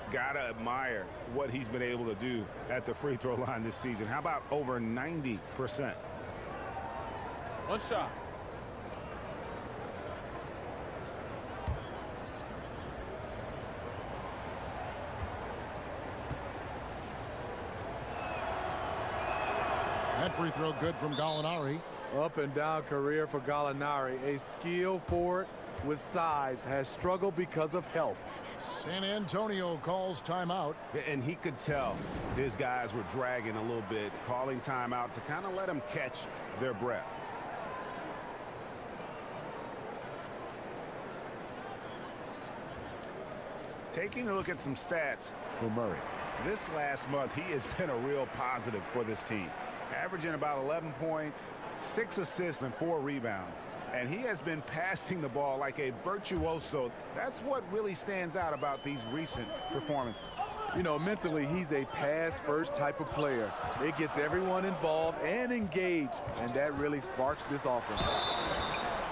Gotta admire what he's been able to do at the free throw line this season. How about over 90%? One shot. That free throw good from Gallinari. Up and down career for Gallinari. A skilled forward with size, has struggled because of health. San Antonio calls timeout. And he could tell his guys were dragging a little bit, calling timeout to kind of let them catch their breath. Taking a look at some stats for Murray. This last month, he has been a real positive for this team. Averaging about 11 points, 6 assists, and 4 rebounds. And he has been passing the ball like a virtuoso. That's what really stands out about these recent performances. You know, mentally, he's a pass-first type of player. It gets everyone involved and engaged, and that really sparks this offense.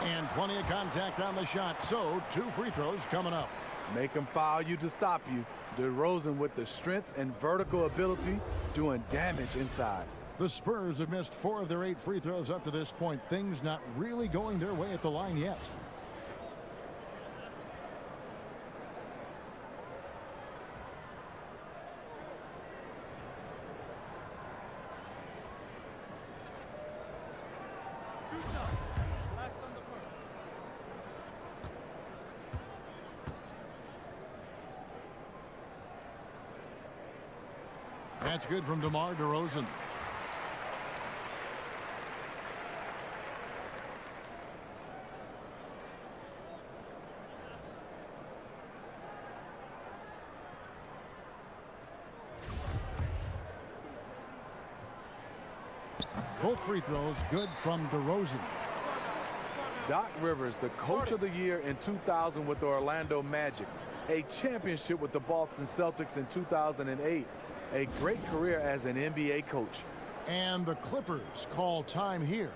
And plenty of contact on the shot, so 2 free throws coming up. Make him foul you to stop you. DeRozan with the strength and vertical ability, doing damage inside. The Spurs have missed 4 of their 8 free throws up to this point. Things not really going their way at the line yet. That's good from DeMar DeRozan. Both free throws good from DeRozan. Doc Rivers, the coach of the year in 2000 with the Orlando Magic. A championship with the Boston Celtics in 2008. A great career as an NBA coach. And the Clippers call time here.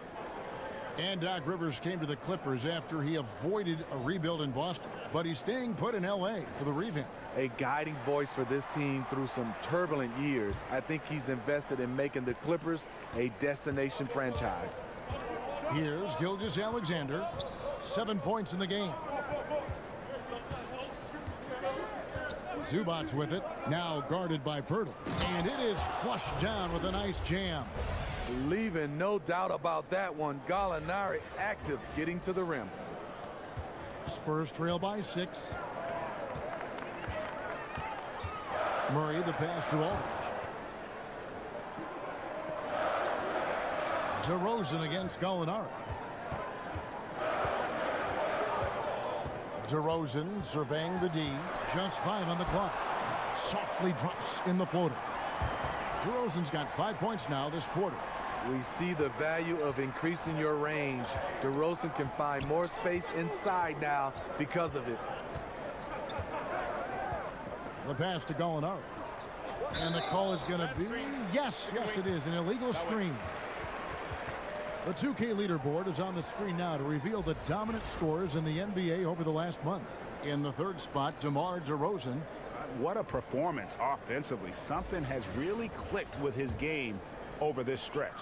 And Doc Rivers came to the Clippers after he avoided a rebuild in Boston. But he's staying put in L.A. for the revamp. A guiding voice for this team through some turbulent years. I think he's invested in making the Clippers a destination franchise. Here's Gilgeous-Alexander. 7 points in the game. Zubac with it. Now guarded by Pirtle. And it is flushed down with a nice jam. Leaving no doubt about that one. Gallinari active, getting to the rim. Spurs trail by 6. Murray the pass to Aldridge. DeRozan against Gallinari. DeRozan surveying the D. Just 5 on the clock. Softly drops in the floater. DeRozan's got 5 points now this quarter. We see the value of increasing your range. DeRozan can find more space inside now because of it. The pass to Gallinari. And the call is going to be, yes, it is, an illegal screen. The 2K leaderboard is on the screen now to reveal the dominant scores in the NBA over the last month. In the third spot, DeMar DeRozan. What a performance offensively. Something has really clicked with his game over this stretch.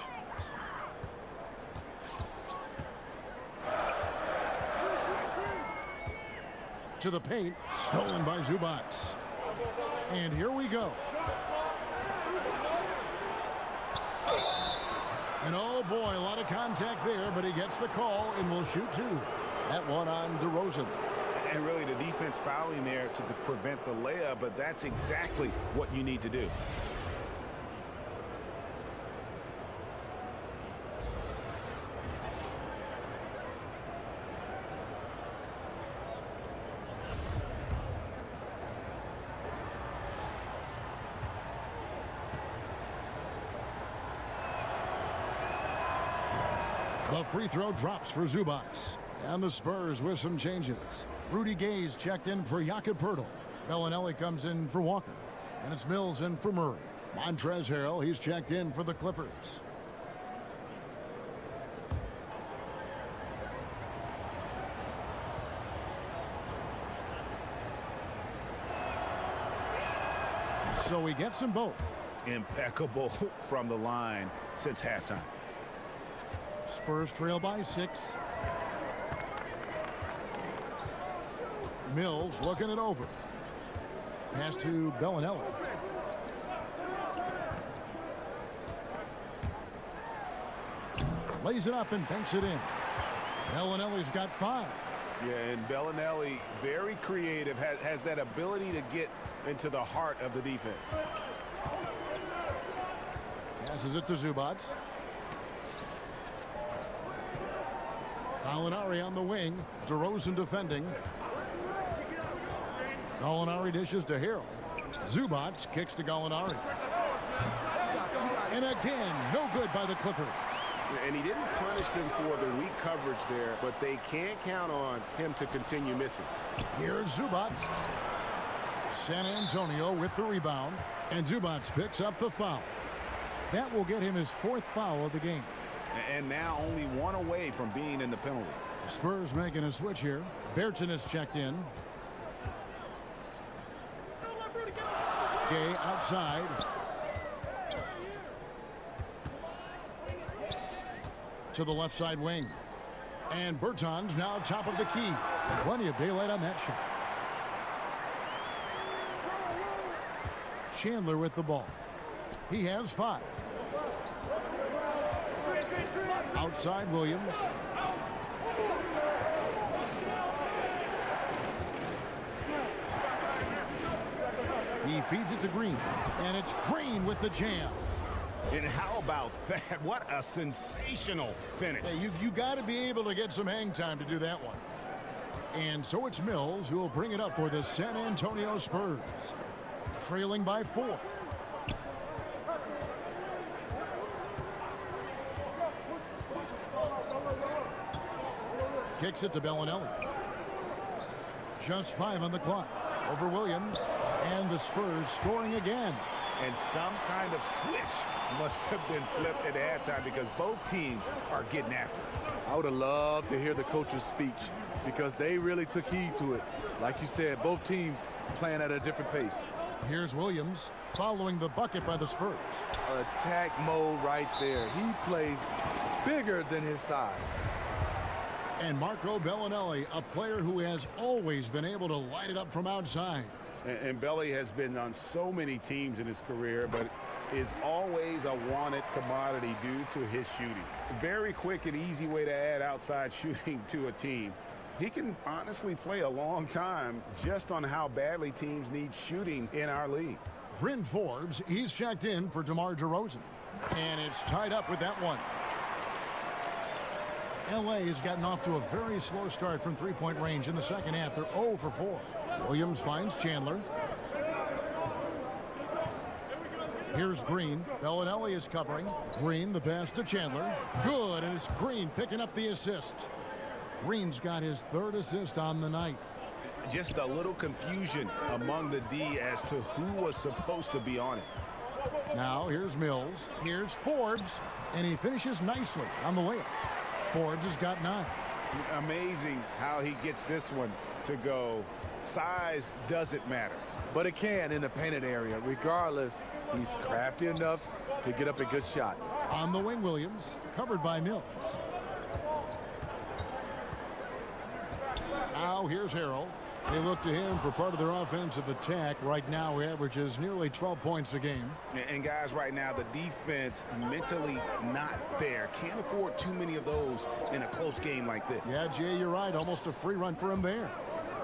To the paint, stolen by Zubac. And here we go. And oh boy, a lot of contact there, but he gets the call and will shoot 2. That one on DeRozan. And really the defense fouling there to prevent the layup, but that's exactly what you need to do. The free throw drops for Zubac. And the Spurs with some changes. Rudy Gay's checked in for Jakob Poeltl. Bellinelli comes in for Walker. And it's Mills in for Murray. Montrezl Harrell, he's checked in for the Clippers. So he gets them both. Impeccable from the line since halftime. Spurs trail by 6. Mills looking it over. Pass to Bellinelli. Lays it up and banks it in. Bellinelli's got 5. Yeah, and Bellinelli, very creative, has that ability to get into the heart of the defense. Passes it to Zubac. Gallinari on the wing. DeRozan defending. Gallinari dishes to Harrell. Zubac kicks to Gallinari. And again, no good by the Clippers. And he didn't punish them for the weak coverage there, but they can't count on him to continue missing. Here's Zubac. San Antonio with the rebound. And Zubac picks up the foul. That will get him his 4th foul of the game. And now only 1 away from being in the penalty. Spurs making a switch here. Berton is checked in. Gay outside. To the left side wing. And Berton's now top of the key. Plenty of daylight on that shot. Chandler with the ball. He has 5. Outside Williams. He feeds it to Green. And it's Green with the jam. And how about that? What a sensational finish. Hey, you got to be able to get some hang time to do that one. And so it's Mills who will bring it up for the San Antonio Spurs. Trailing by 4. Kicks it to Bellinelli. Just 5 on the clock. Over Williams. And the Spurs scoring again. And some kind of switch must have been flipped at halftime because both teams are getting after it. I would have loved to hear the coach's speech because they really took heed to it. Like you said, both teams playing at a different pace. Here's Williams following the bucket by the Spurs. Attack mode right there. He plays bigger than his size. And Marco Bellinelli, a player who has always been able to light it up from outside. And Belly has been on so many teams in his career, but is always a wanted commodity due to his shooting. Very quick and easy way to add outside shooting to a team. He can honestly play a long time just on how badly teams need shooting in our league. Bryn Forbes, he's checked in for DeMar DeRozan. And it's tied up with that one. LA has gotten off to a very slow start from three-point range in the second half. They're 0 for 4. Williams finds Chandler. Here's Green. Bellinelli is covering. Green, the pass to Chandler. Good, and it's Green picking up the assist. Green's got his 3rd assist on the night. Just a little confusion among the D as to who was supposed to be on it. Now here's Mills. Here's Forbes, and he finishes nicely on the layup. Forbes has got 9. Amazing how he gets this one to go. Size doesn't matter. But it can in the painted area. Regardless, he's crafty enough to get up a good shot. On the wing, Williams, covered by Mills. Now here's Harrell. They look to him for part of their offensive attack. Right now, he averages nearly 12 points a game. And guys, right now, the defense mentally not there. Can't afford too many of those in a close game like this. Yeah, Jay, you're right. Almost a free run for him there.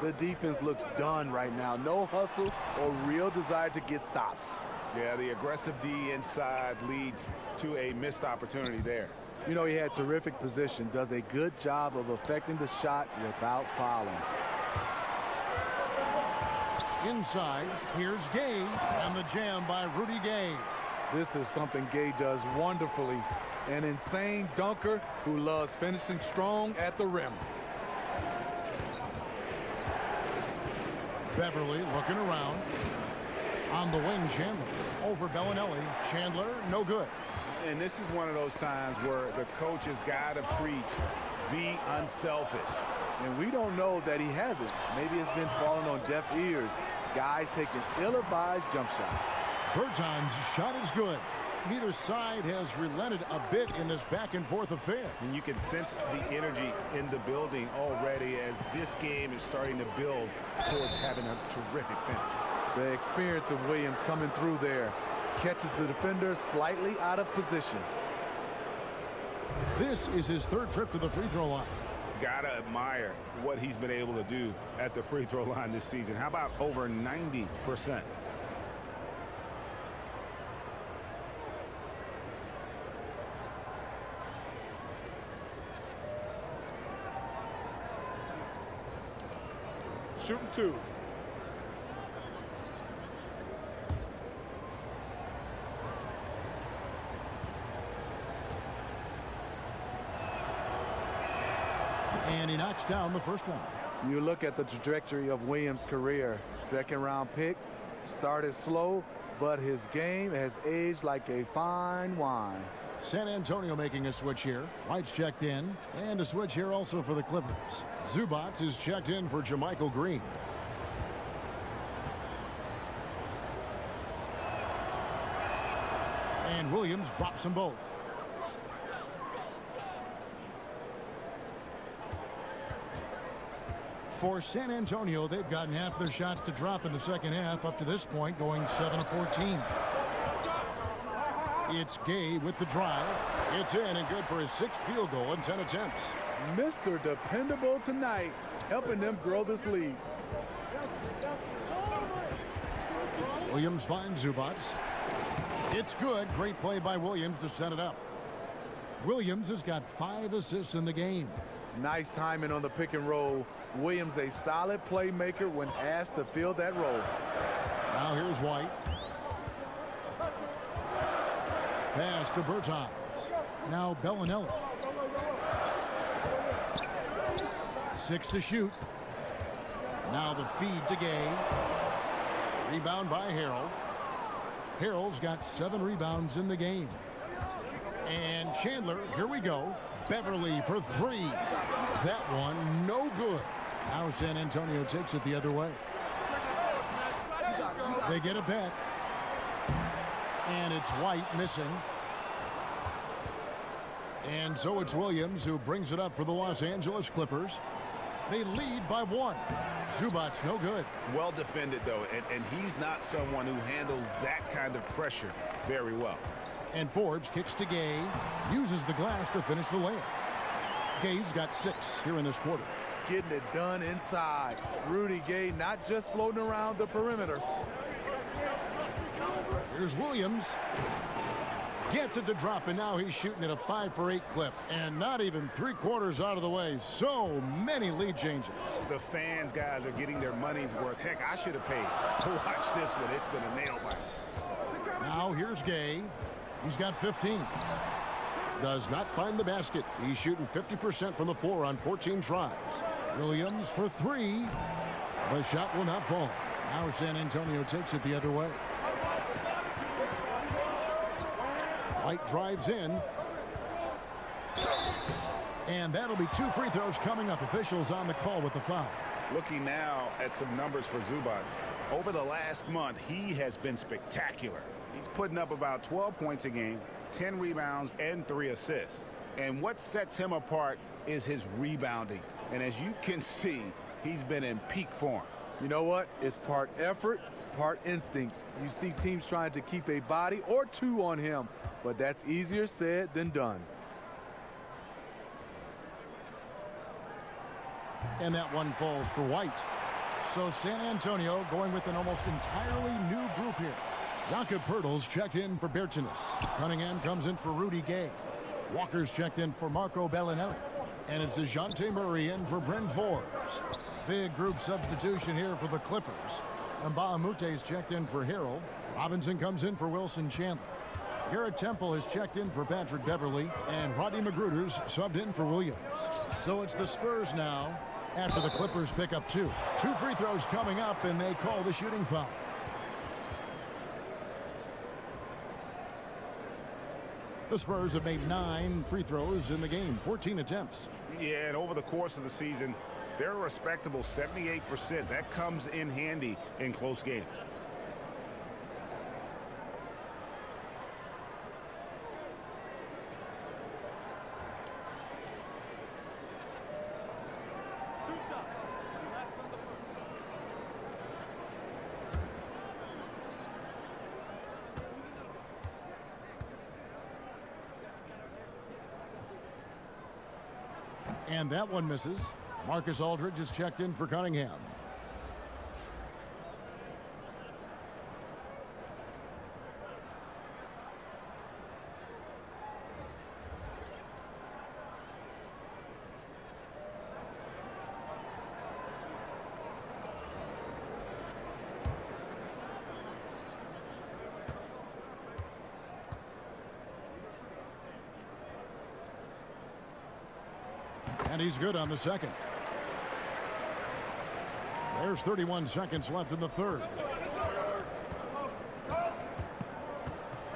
The defense looks done right now. No hustle or real desire to get stops. Yeah, the aggressive D inside leads to a missed opportunity there. You know, he had terrific position. Does a good job of affecting the shot without fouling. Inside, here's Gay, and the jam by Rudy Gay. This is something Gay does wonderfully. An insane dunker who loves finishing strong at the rim. Beverly looking around. On the wing, Chandler. Over Bellinelli. Chandler, no good. And this is one of those times where the coach has got to preach, be unselfish. And we don't know that he hasn't. Maybe it's been falling on deaf ears. Guys taking ill-advised jump shots. Berton's shot is good. Neither side has relented a bit in this back-and-forth affair. And you can sense the energy in the building already as this game is starting to build towards having a terrific finish. The experience of Williams coming through there. Catches the defender slightly out of position. This is his 3rd trip to the free throw line. Gotta admire what he's been able to do at the free throw line this season. How about over 90%? Shooting 2. And he knocks down the first one. You look at the trajectory of Williams' career. 2nd round pick, started slow, but his game has aged like a fine wine. San Antonio making a switch here. White's checked in, and a switch here also for the Clippers. Zubac is checked in for Jermichael Green. And Williams drops them both. For San Antonio, they've gotten half their shots to drop in the second half up to this point, going 7 of 14. It's Gay with the drive. It's in and good for his 6th field goal in 10 attempts. Mr. Dependable tonight, helping them grow this lead. Williams finds Zubac. It's good. Great play by Williams to set it up. Williams has got 5 assists in the game. Nice timing on the pick and roll. Williams a solid playmaker when asked to fill that role. Now here's White. Pass to Bertans. Now Bellinelli. 6 to shoot. Now the feed to Gay. Rebound by Harrell. Harrell's got 7 rebounds in the game. And Chandler, here we go. Beverly for 3. That one, no good. Now San Antonio takes it the other way. They get it back. And it's White missing. And so it's Williams who brings it up for the Los Angeles Clippers. They lead by 1. Zubac, no good. Well defended, though, and he's not someone who handles that kind of pressure very well. And Forbes kicks to Gay, uses the glass to finish the layup. Gay's got 6 here in this quarter. Getting it done inside. Rudy Gay not just floating around the perimeter. Here's Williams. Gets it to drop, and now he's shooting at a 5 for 8 clip. And not even 3/4 out of the way. So many lead changes. The fans, guys, are getting their money's worth. Heck, I should have paid to watch this one. It's been a nail biter. Now here's Gay. He's got 15. Does not find the basket. He's shooting 50% from the floor on 14 tries. Williams for 3. The shot will not fall. Now San Antonio takes it the other way. White drives in. And that'll be 2 free throws coming up. Officials on the call with the foul. Looking now at some numbers for Zubac. Over the last month, he has been spectacular. He's putting up about 12 points a game, 10 rebounds, and 3 assists. And what sets him apart is his rebounding. And as you can see, he's been in peak form. You know what? It's part effort, part instincts. You see teams trying to keep a body or 2 on him, but that's easier said than done. And that one falls for White. So San Antonio going with an almost entirely new group here. Jakob Poeltl's checked in for Bertinus. Cunningham comes in for Rudy Gay. Walker's checked in for Marco Bellinelli. And it's DeJounte Murray in for Bryn Forbes. Big group substitution here for the Clippers. Mbaamute's checked in for Harrell. Robinson comes in for Wilson Chandler. Garrett Temple is checked in for Patrick Beverly. And Rodney McGruder's subbed in for Williams. So it's the Spurs now after the Clippers pick up 2. 2 free throws coming up, and they call the shooting foul. The Spurs have made 9 free throws in the game, 14 attempts. Yeah, and over the course of the season, they're a respectable 78%. That comes in handy in close games. And that one misses. Marcus Aldridge is checked in for Cunningham. And he's good on the second. There's 31 seconds left in the third.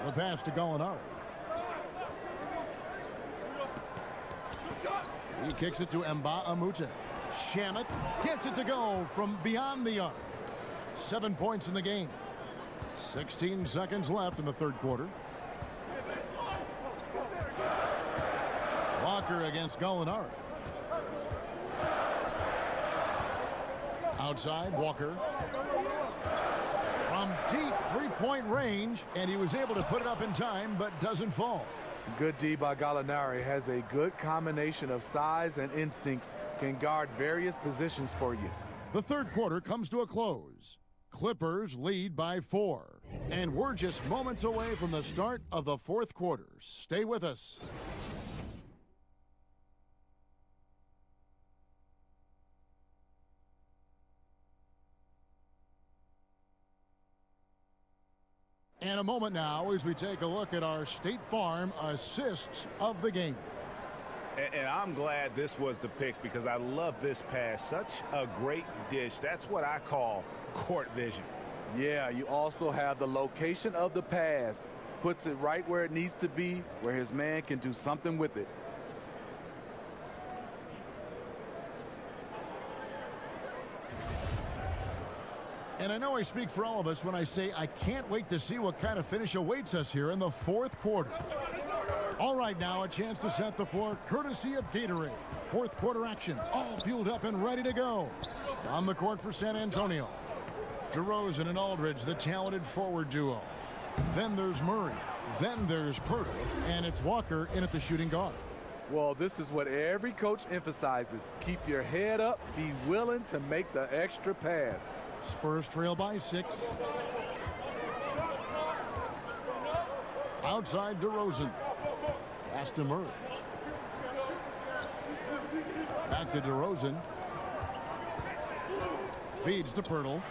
The pass to Gallinari. He kicks it to Mbaamoute. Shamet gets it to go from beyond the arc. 7 points in the game. 16 seconds left in the third quarter. Walker against Gallinari. Outside, Walker. From deep three-point range, and he was able to put it up in time, but doesn't fall. Good D by Gallinari. Has a good combination of size and instincts. Can guard various positions for you. The third quarter comes to a close. Clippers lead by 4. And we're just moments away from the start of the fourth quarter. Stay with us. And a moment now as we take a look at our State Farm assists of the game. And I'm glad this was the pick because I love this pass. Such a great dish. That's what I call court vision. Yeah, you also have the location of the pass. Puts it right where it needs to be, where his man can do something with it. And I know I speak for all of us when I say I can't wait to see what kind of finish awaits us here in the fourth quarter. All right, now a chance to set the floor courtesy of Gatorade. Fourth quarter action, all fueled up and ready to go. On the court for San Antonio. DeRozan and Aldridge, the talented forward duo. Then there's Murray. Then there's Poeltl. And it's Walker in at the shooting guard. Well, this is what every coach emphasizes. Keep your head up. Be willing to make the extra pass. Spurs trail by 6. Outside DeRozan. Pass to Murray. Back to DeRozan. Feeds to Pirtle.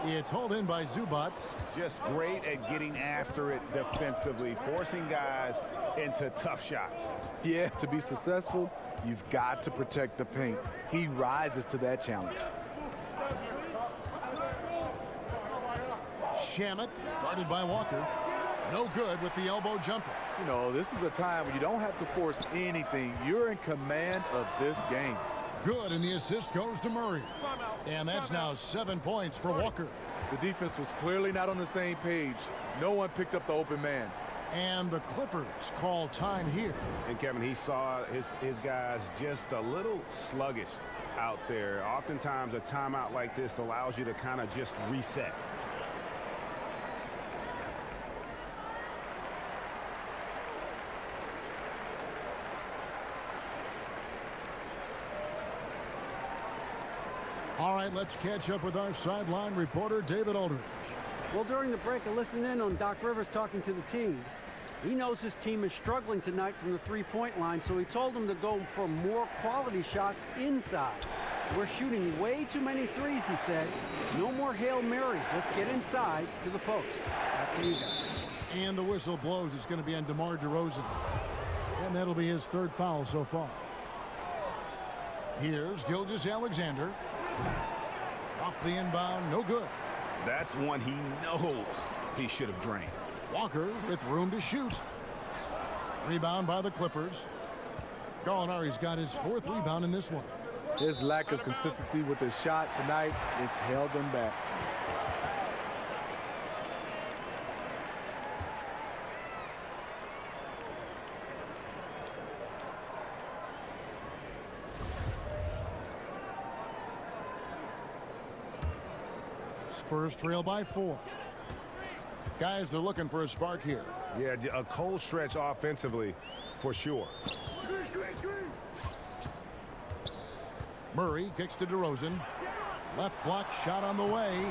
It's hauled in by Zubac. Just great at getting after it defensively, forcing guys into tough shots. Yeah, to be successful, you've got to protect the paint. He rises to that challenge. Shamet, guarded by Walker. No good with the elbow jumper. You know, this is a time when you don't have to force anything. You're in command of this game. Good, and the assist goes to Murray. And that's now 7 points for Walker. The defense was clearly not on the same page. No one picked up the open man. And the Clippers call time here. And Kevin, he saw his guys just a little sluggish out there. Oftentimes a timeout like this allows you to kind of just reset. All right, let's catch up with our sideline reporter, David Aldridge. Well, during the break, I listened in on Doc Rivers talking to the team. He knows his team is struggling tonight from the three-point line, so he told them to go for more quality shots inside. We're shooting way too many threes, he said. No more Hail Marys. Let's get inside to the post. Back to you guys. And the whistle blows. It's going to be on DeMar DeRozan. And that'll be his third foul so far. Here's Gilgeous-Alexander. Off the inbound, no good. That's one he knows he should have drained. Walker with room to shoot. Rebound by the Clippers. Gallinari's got his fourth rebound in this one. His lack of consistency with his shot tonight has held him back. Spurs trail by 4. Guys, they're looking for a spark here. Yeah, a cold stretch offensively for sure. Murray kicks to DeRozan. Left block shot on the way.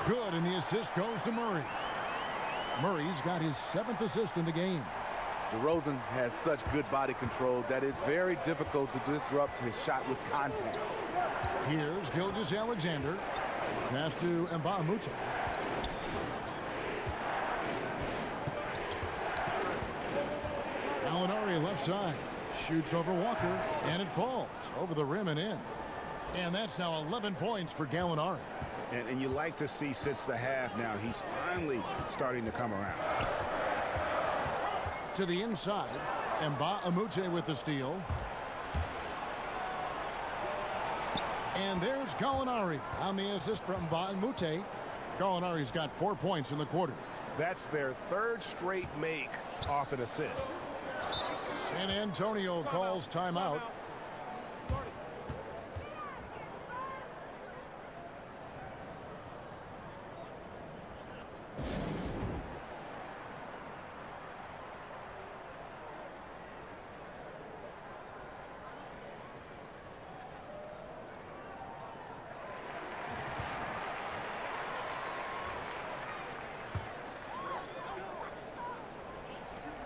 Good, and the assist goes to Murray. Murray's got his 7th assist in the game. DeRozan has such good body control that it's very difficult to disrupt his shot with contact. Here's Gilgeous-Alexander. Pass to Mbamute. Gallinari left side. Shoots over Walker, and it falls over the rim and in. And that's now 11 points for Gallinari. And you like to see since the half now, he's finally starting to come around. To the inside, Mbamute with the steal. And there's Gallinari on the assist from Mbamute. Gallinari's got 4 points in the quarter. That's their third straight make off an assist. San Antonio calls timeout.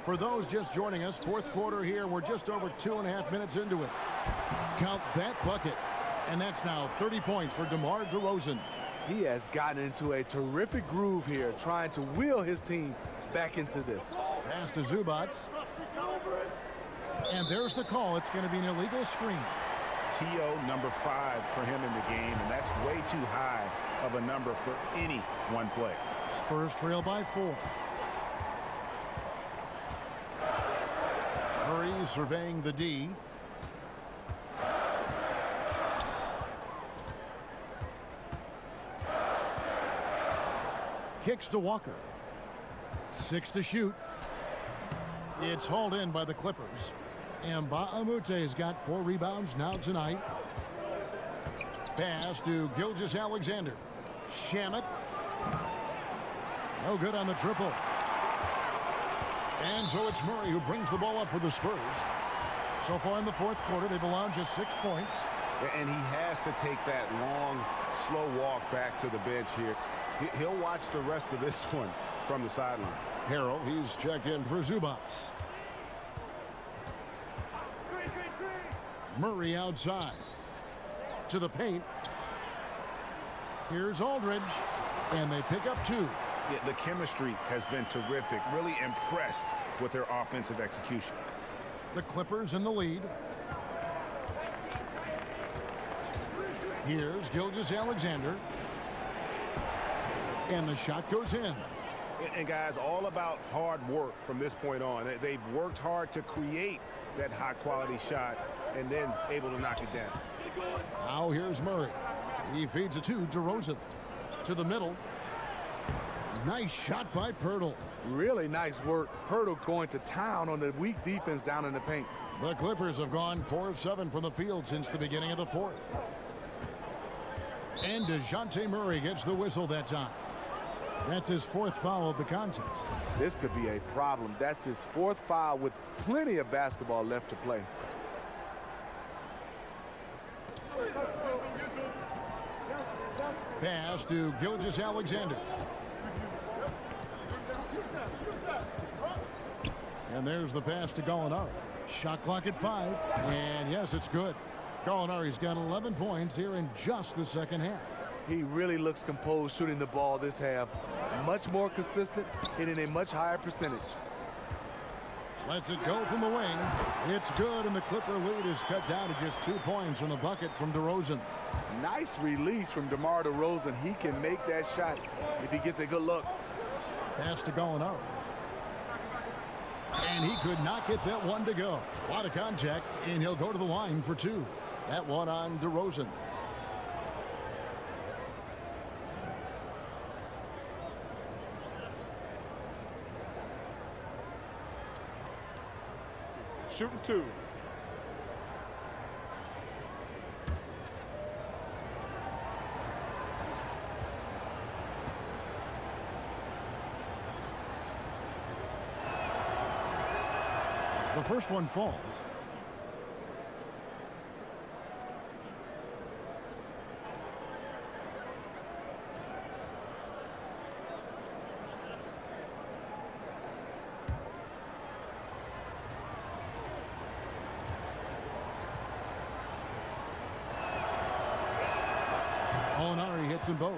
For those just joining us, fourth quarter here. We're just over 2.5 minutes into it. Count that bucket. And that's now 30 points for DeMar DeRozan. He has gotten into a terrific groove here, trying to wheel his team back into this. Pass to Zubac. And there's the call. It's going to be an illegal screen. TO number 5 for him in the game, and that's way too high of a number for any one play. Spurs trail by 4. Murray surveying the D. Kicks to Walker. 6 to shoot. It's hauled in by the Clippers. And Mbamute has got 4 rebounds now tonight. Pass to Gilgeous-Alexander. Shamet. No good on the triple. And so it's Murray who brings the ball up for the Spurs. So far in the fourth quarter, they've allowed just 6 points. And he has to take that long, slow walk back to the bench here. He'll watch the rest of this one from the sideline. Harrell, he's checked in for Zubats. Murray outside. To the paint. Here's Aldridge. And they pick up 2. Yeah, the chemistry has been terrific. Really impressed with their offensive execution. The Clippers in the lead. Here's Gilgeous-Alexander. And the shot goes in. And guys, all about hard work from this point on. They've worked hard to create that high-quality shot and then able to knock it down. Now here's Murray. He feeds it to DeRozan. To the middle. Nice shot by Pirtle. Really nice work. Pirtle going to town on the weak defense down in the paint. The Clippers have gone 4 of 7 from the field since the beginning of the 4th. And DeJounte Murray gets the whistle that time. That's his 4th foul of the contest. This could be a problem. That's his 4th foul with plenty of basketball left to play. Pass to Gilgeous-Alexander. And there's the pass to Gallinari. Shot clock at 5. And yes, it's good. Gallinari's got 11 points here in just the second half. He really looks composed shooting the ball this half. Much more consistent, hitting a much higher percentage. Lets it go from the wing. It's good, and the Clipper lead is cut down to just 2 points from the bucket from DeRozan. Nice release from DeMar DeRozan. He can make that shot if he gets a good look. Pass to Gallinari. And he could not get that one to go. A lot of contact, and he'll go to the line for 2. That one on DeRozan. Shooting 2. The first one falls. Gallinari hits them both.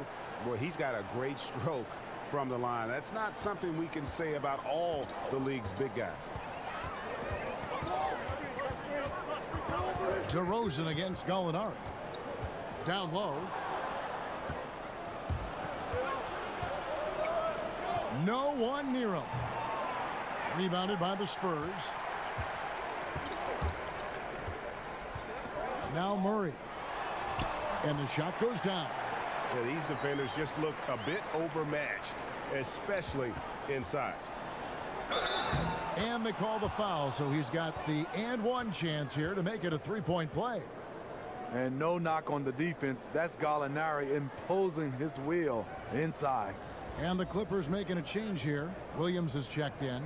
Boy, he's got a great stroke from the line. That's not something we can say about all the league's big guys. DeRozan against Gallinari. Down low. No one near him. Rebounded by the Spurs. Now Murray. And the shot goes down. Yeah, these defenders just look a bit overmatched, especially inside. And they call the foul, so he's got the and-one chance here to make it a 3-point play. And no knock on the defense. That's Gallinari imposing his will inside. And the Clippers making a change here. Williams is checked in.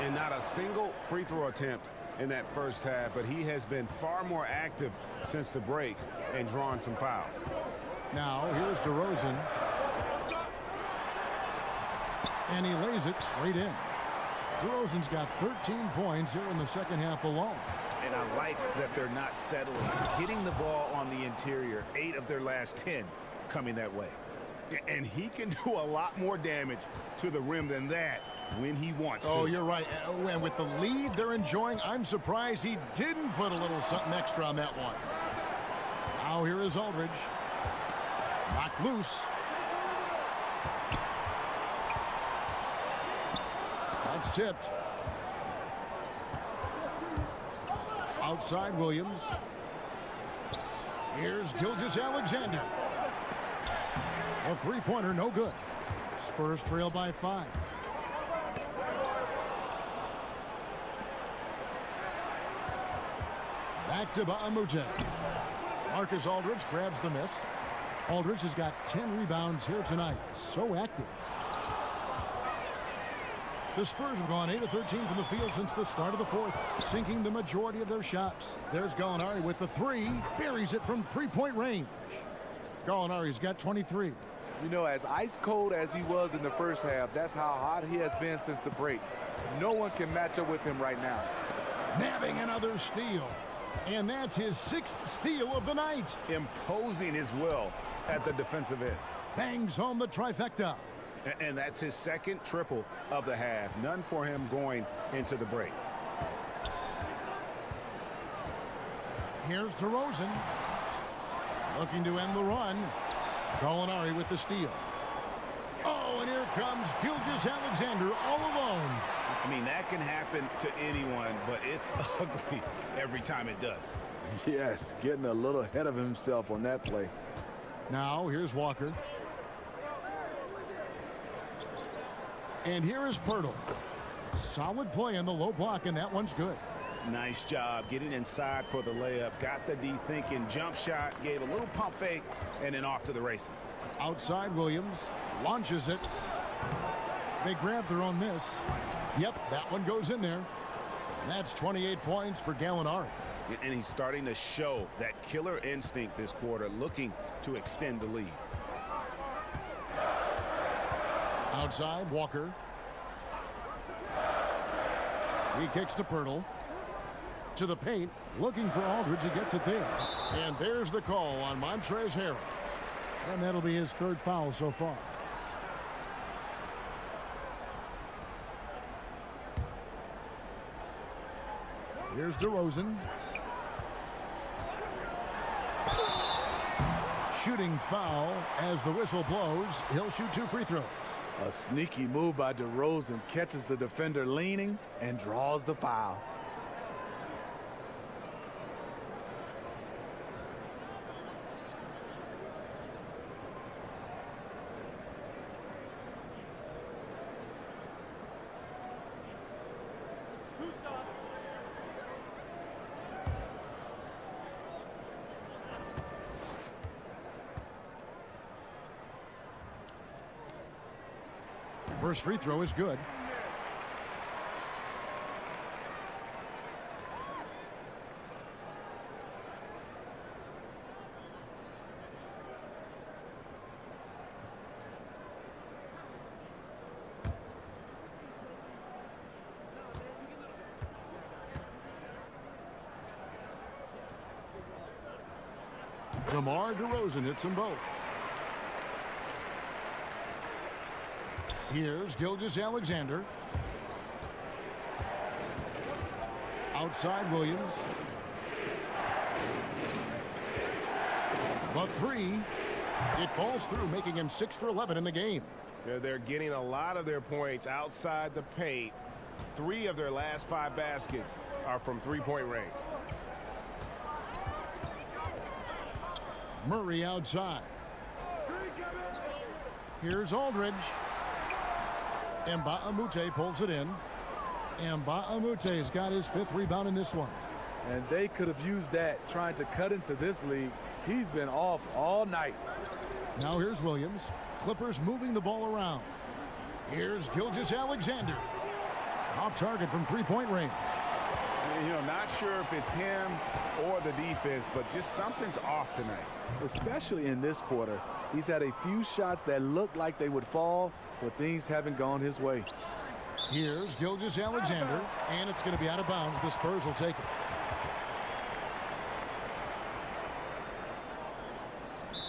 And not a single free throw attempt in that first half, but he has been far more active since the break and drawn some fouls. Now here's DeRozan. And he lays it straight in. DeRozan's got 13 points here in the second half alone. And I like that they're not settling. Hitting the ball on the interior, 8 of their last 10 coming that way. And he can do a lot more damage to the rim than that when he wants to. Oh, you're right. And with the lead they're enjoying, I'm surprised he didn't put a little something extra on that one. Now here is Aldridge. Knocked loose. That's tipped. Outside Williams. Here's Gilgeous-Alexander. A three-pointer, no good. Spurs trail by 5. Back to Ba'amute. Marcus Aldridge grabs the miss. Aldridge has got 10 rebounds here tonight. So active. The Spurs have gone 8 of 13 from the field since the start of the fourth, sinking the majority of their shots. There's Gallinari with the three. Buries it from three-point range. Gallinari's got 23. You know, as ice cold as he was in the first half, that's how hot he has been since the break. No one can match up with him right now. Nabbing another steal. And that's his 6th steal of the night. Imposing his will at the defensive end. Bangs home the trifecta. And that's his 2nd triple of the half. None for him going into the break. Here's DeRozan. Looking to end the run. Gallinari with the steal. Oh, and here comes Gilgeous-Alexander all alone. I mean, that can happen to anyone, but it's ugly every time it does. Yes, getting a little ahead of himself on that play. Now, here's Walker. And here is Pirtle. Solid play in the low block, and that one's good. Nice job getting inside for the layup. Got the D thinking jump shot, gave a little pump fake, and then off to the races. Outside Williams launches it. They grab their own miss. Yep, that one goes in there. And that's 28 points for Gallinari. And he's starting to show that killer instinct this quarter, looking to extend the lead. Outside, Walker. He kicks to Pirtle. To the paint, looking for Aldridge. He gets it there. And there's the call on Montrezl Harrell. And that'll be his 3rd foul so far. Here's DeRozan. Shooting foul as the whistle blows. He'll shoot 2 free throws. A sneaky move by DeRozan, catches the defender leaning and draws the foul. First free throw is good. DeMar DeRozan hits them both. Here's Gilgeous-Alexander. Outside Williams. The three. It falls through, making him 6 for 11 in the game. They're getting a lot of their points outside the paint. 3 of their last 5 baskets are from three-point range. Murray outside. Here's Aldridge. Mba'amute pulls it in. Mba'amute's got his 5th rebound in this one. And they could have used that trying to cut into this league. He's been off all night. Now here's Williams. Clippers moving the ball around. Here's Gilgeous-Alexander. Off target from three-point range. You know, not sure if it's him or the defense, but just something's off tonight. Especially in this quarter. He's had a few shots that looked like they would fall, but things haven't gone his way. Here's Gilgeous-Alexander, and it's going to be out of bounds. The Spurs will take it.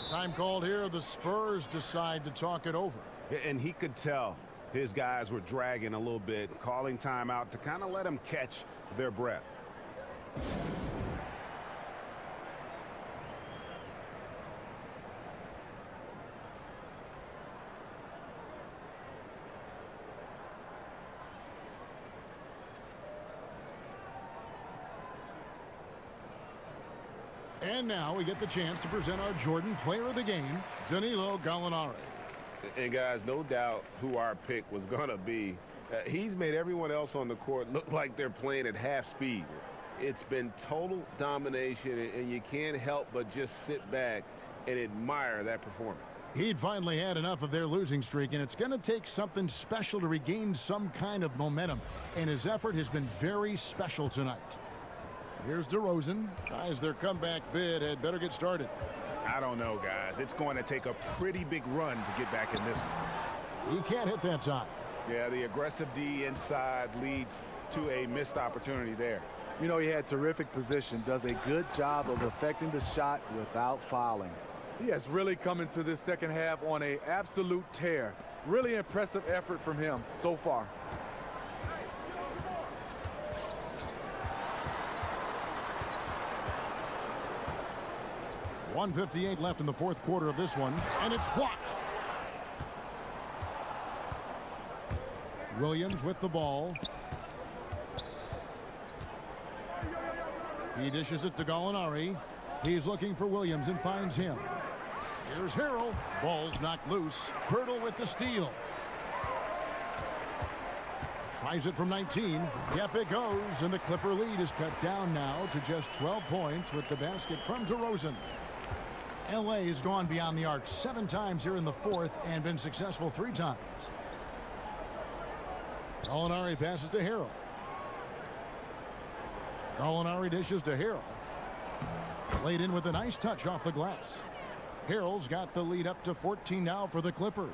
Time called here. The Spurs decide to talk it over. And he could tell his guys were dragging a little bit, calling timeout to kind of let them catch their breath. And now we get the chance to present our Jordan Player of the Game, Danilo Gallinari. And guys, no doubt who our pick was going to be. He's made everyone else on the court look like they're playing at half speed. It's been total domination, and you can't help but just sit back and admire that performance. He'd finally had enough of their losing streak, and it's going to take something special to regain some kind of momentum. And his effort has been very special tonight. Here's DeRozan. Guys, their comeback bid had better get started. I don't know, guys. It's going to take a pretty big run to get back in this one. He can't hit that time. Yeah, the aggressive D inside leads to a missed opportunity there. You know, he had terrific position, does a good job of affecting the shot without fouling. He has really come into this second half on an absolute tear. Really impressive effort from him so far. .158 left in the fourth quarter of this one, and it's blocked. Williams with the ball. He dishes it to Gallinari. He's looking for Williams and finds him. Here's Harrell. Ball's knocked loose. Pirtle with the steal. Tries it from 19. Yep, it goes, and the Clipper lead is cut down now to just 12 points with the basket from DeRozan. LA has gone beyond the arc 7 times here in the fourth and been successful 3 times. Gallinari passes to Harrell. Gallinari dishes to Harrell. Laid in with a nice touch off the glass. Harrell's got the lead up to 14 now for the Clippers.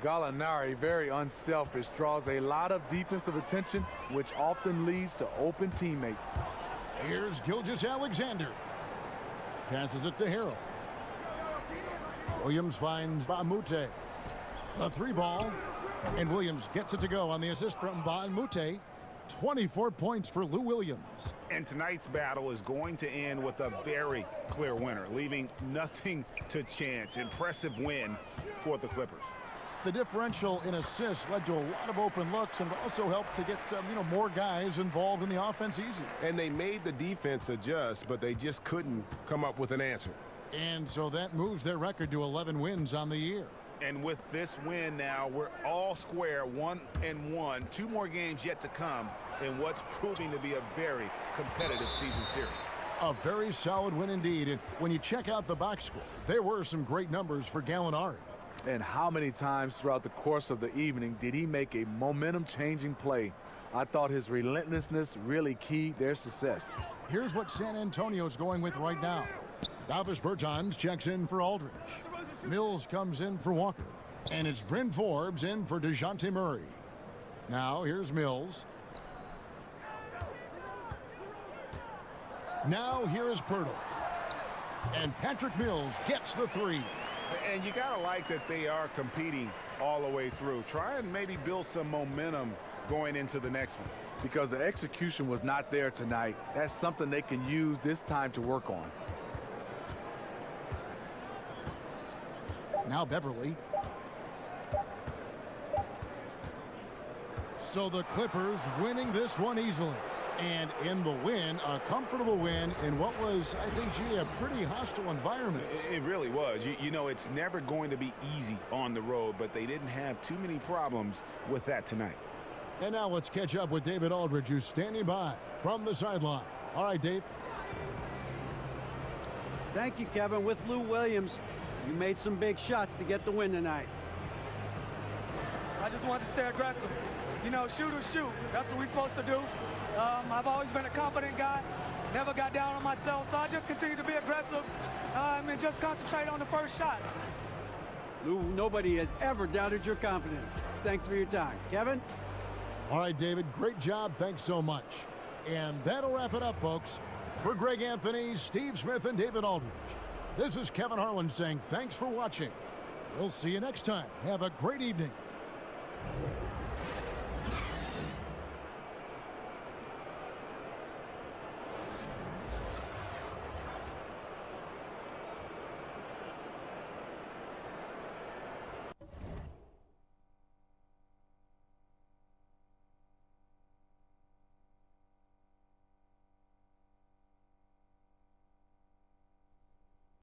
Gallinari, very unselfish, draws a lot of defensive attention, which often leads to open teammates. Here's Gilgeous-Alexander. Passes it to Harrell. Williams finds Bamute. A 3-ball. And Williams gets it to go on the assist from Bamute. 24 points for Lou Williams. And tonight's battle is going to end with a very clear winner, leaving nothing to chance. Impressive win for the Clippers. The differential in assists led to a lot of open looks and also helped to get more guys involved in the offense easy. And they made the defense adjust, but they just couldn't come up with an answer. And so that moves their record to 11 wins on the year. And with this win now, we're all square, 1-1. 2 more games yet to come in what's proving to be a very competitive season series. A very solid win indeed. And when you check out the box score, there were some great numbers for Gallinari. And how many times throughout the course of the evening did he make a momentum-changing play? I thought his relentlessness really keyed their success. Here's what San Antonio's going with right now. Davis Bertans checks in for Aldridge. Mills comes in for Walker. And it's Bryn Forbes in for DeJounte Murray. Now here's Mills. Now here is Pirtle. And Patrick Mills gets the 3. And you got to like that they are competing all the way through. Try and maybe build some momentum going into the next one. Because the execution was not there tonight. That's something they can use this time to work on. Now Beverly. So the Clippers winning this one easily. And in the win, a comfortable win in what was, I think, a pretty hostile environment. It really was. You know, it's never going to be easy on the road, but they didn't have too many problems with that tonight. And now let's catch up with David Aldridge, who's standing by from the sideline. All right, Dave. Thank you, Kevin. With Lou Williams, you made some big shots to get the win tonight. I just wanted to stay aggressive. You know, shoot or shoot. That's what we're supposed to do. I've always been a confident guy. Never got down on myself, so I just continue to be aggressive and just concentrate on the first shot. Lou, nobody has ever doubted your confidence. Thanks for your time. Kevin? All right, David, great job. Thanks so much. And that'll wrap it up, folks. For Greg Anthony, Steve Smith, and David Aldridge, this is Kevin Harlan saying thanks for watching. We'll see you next time. Have a great evening.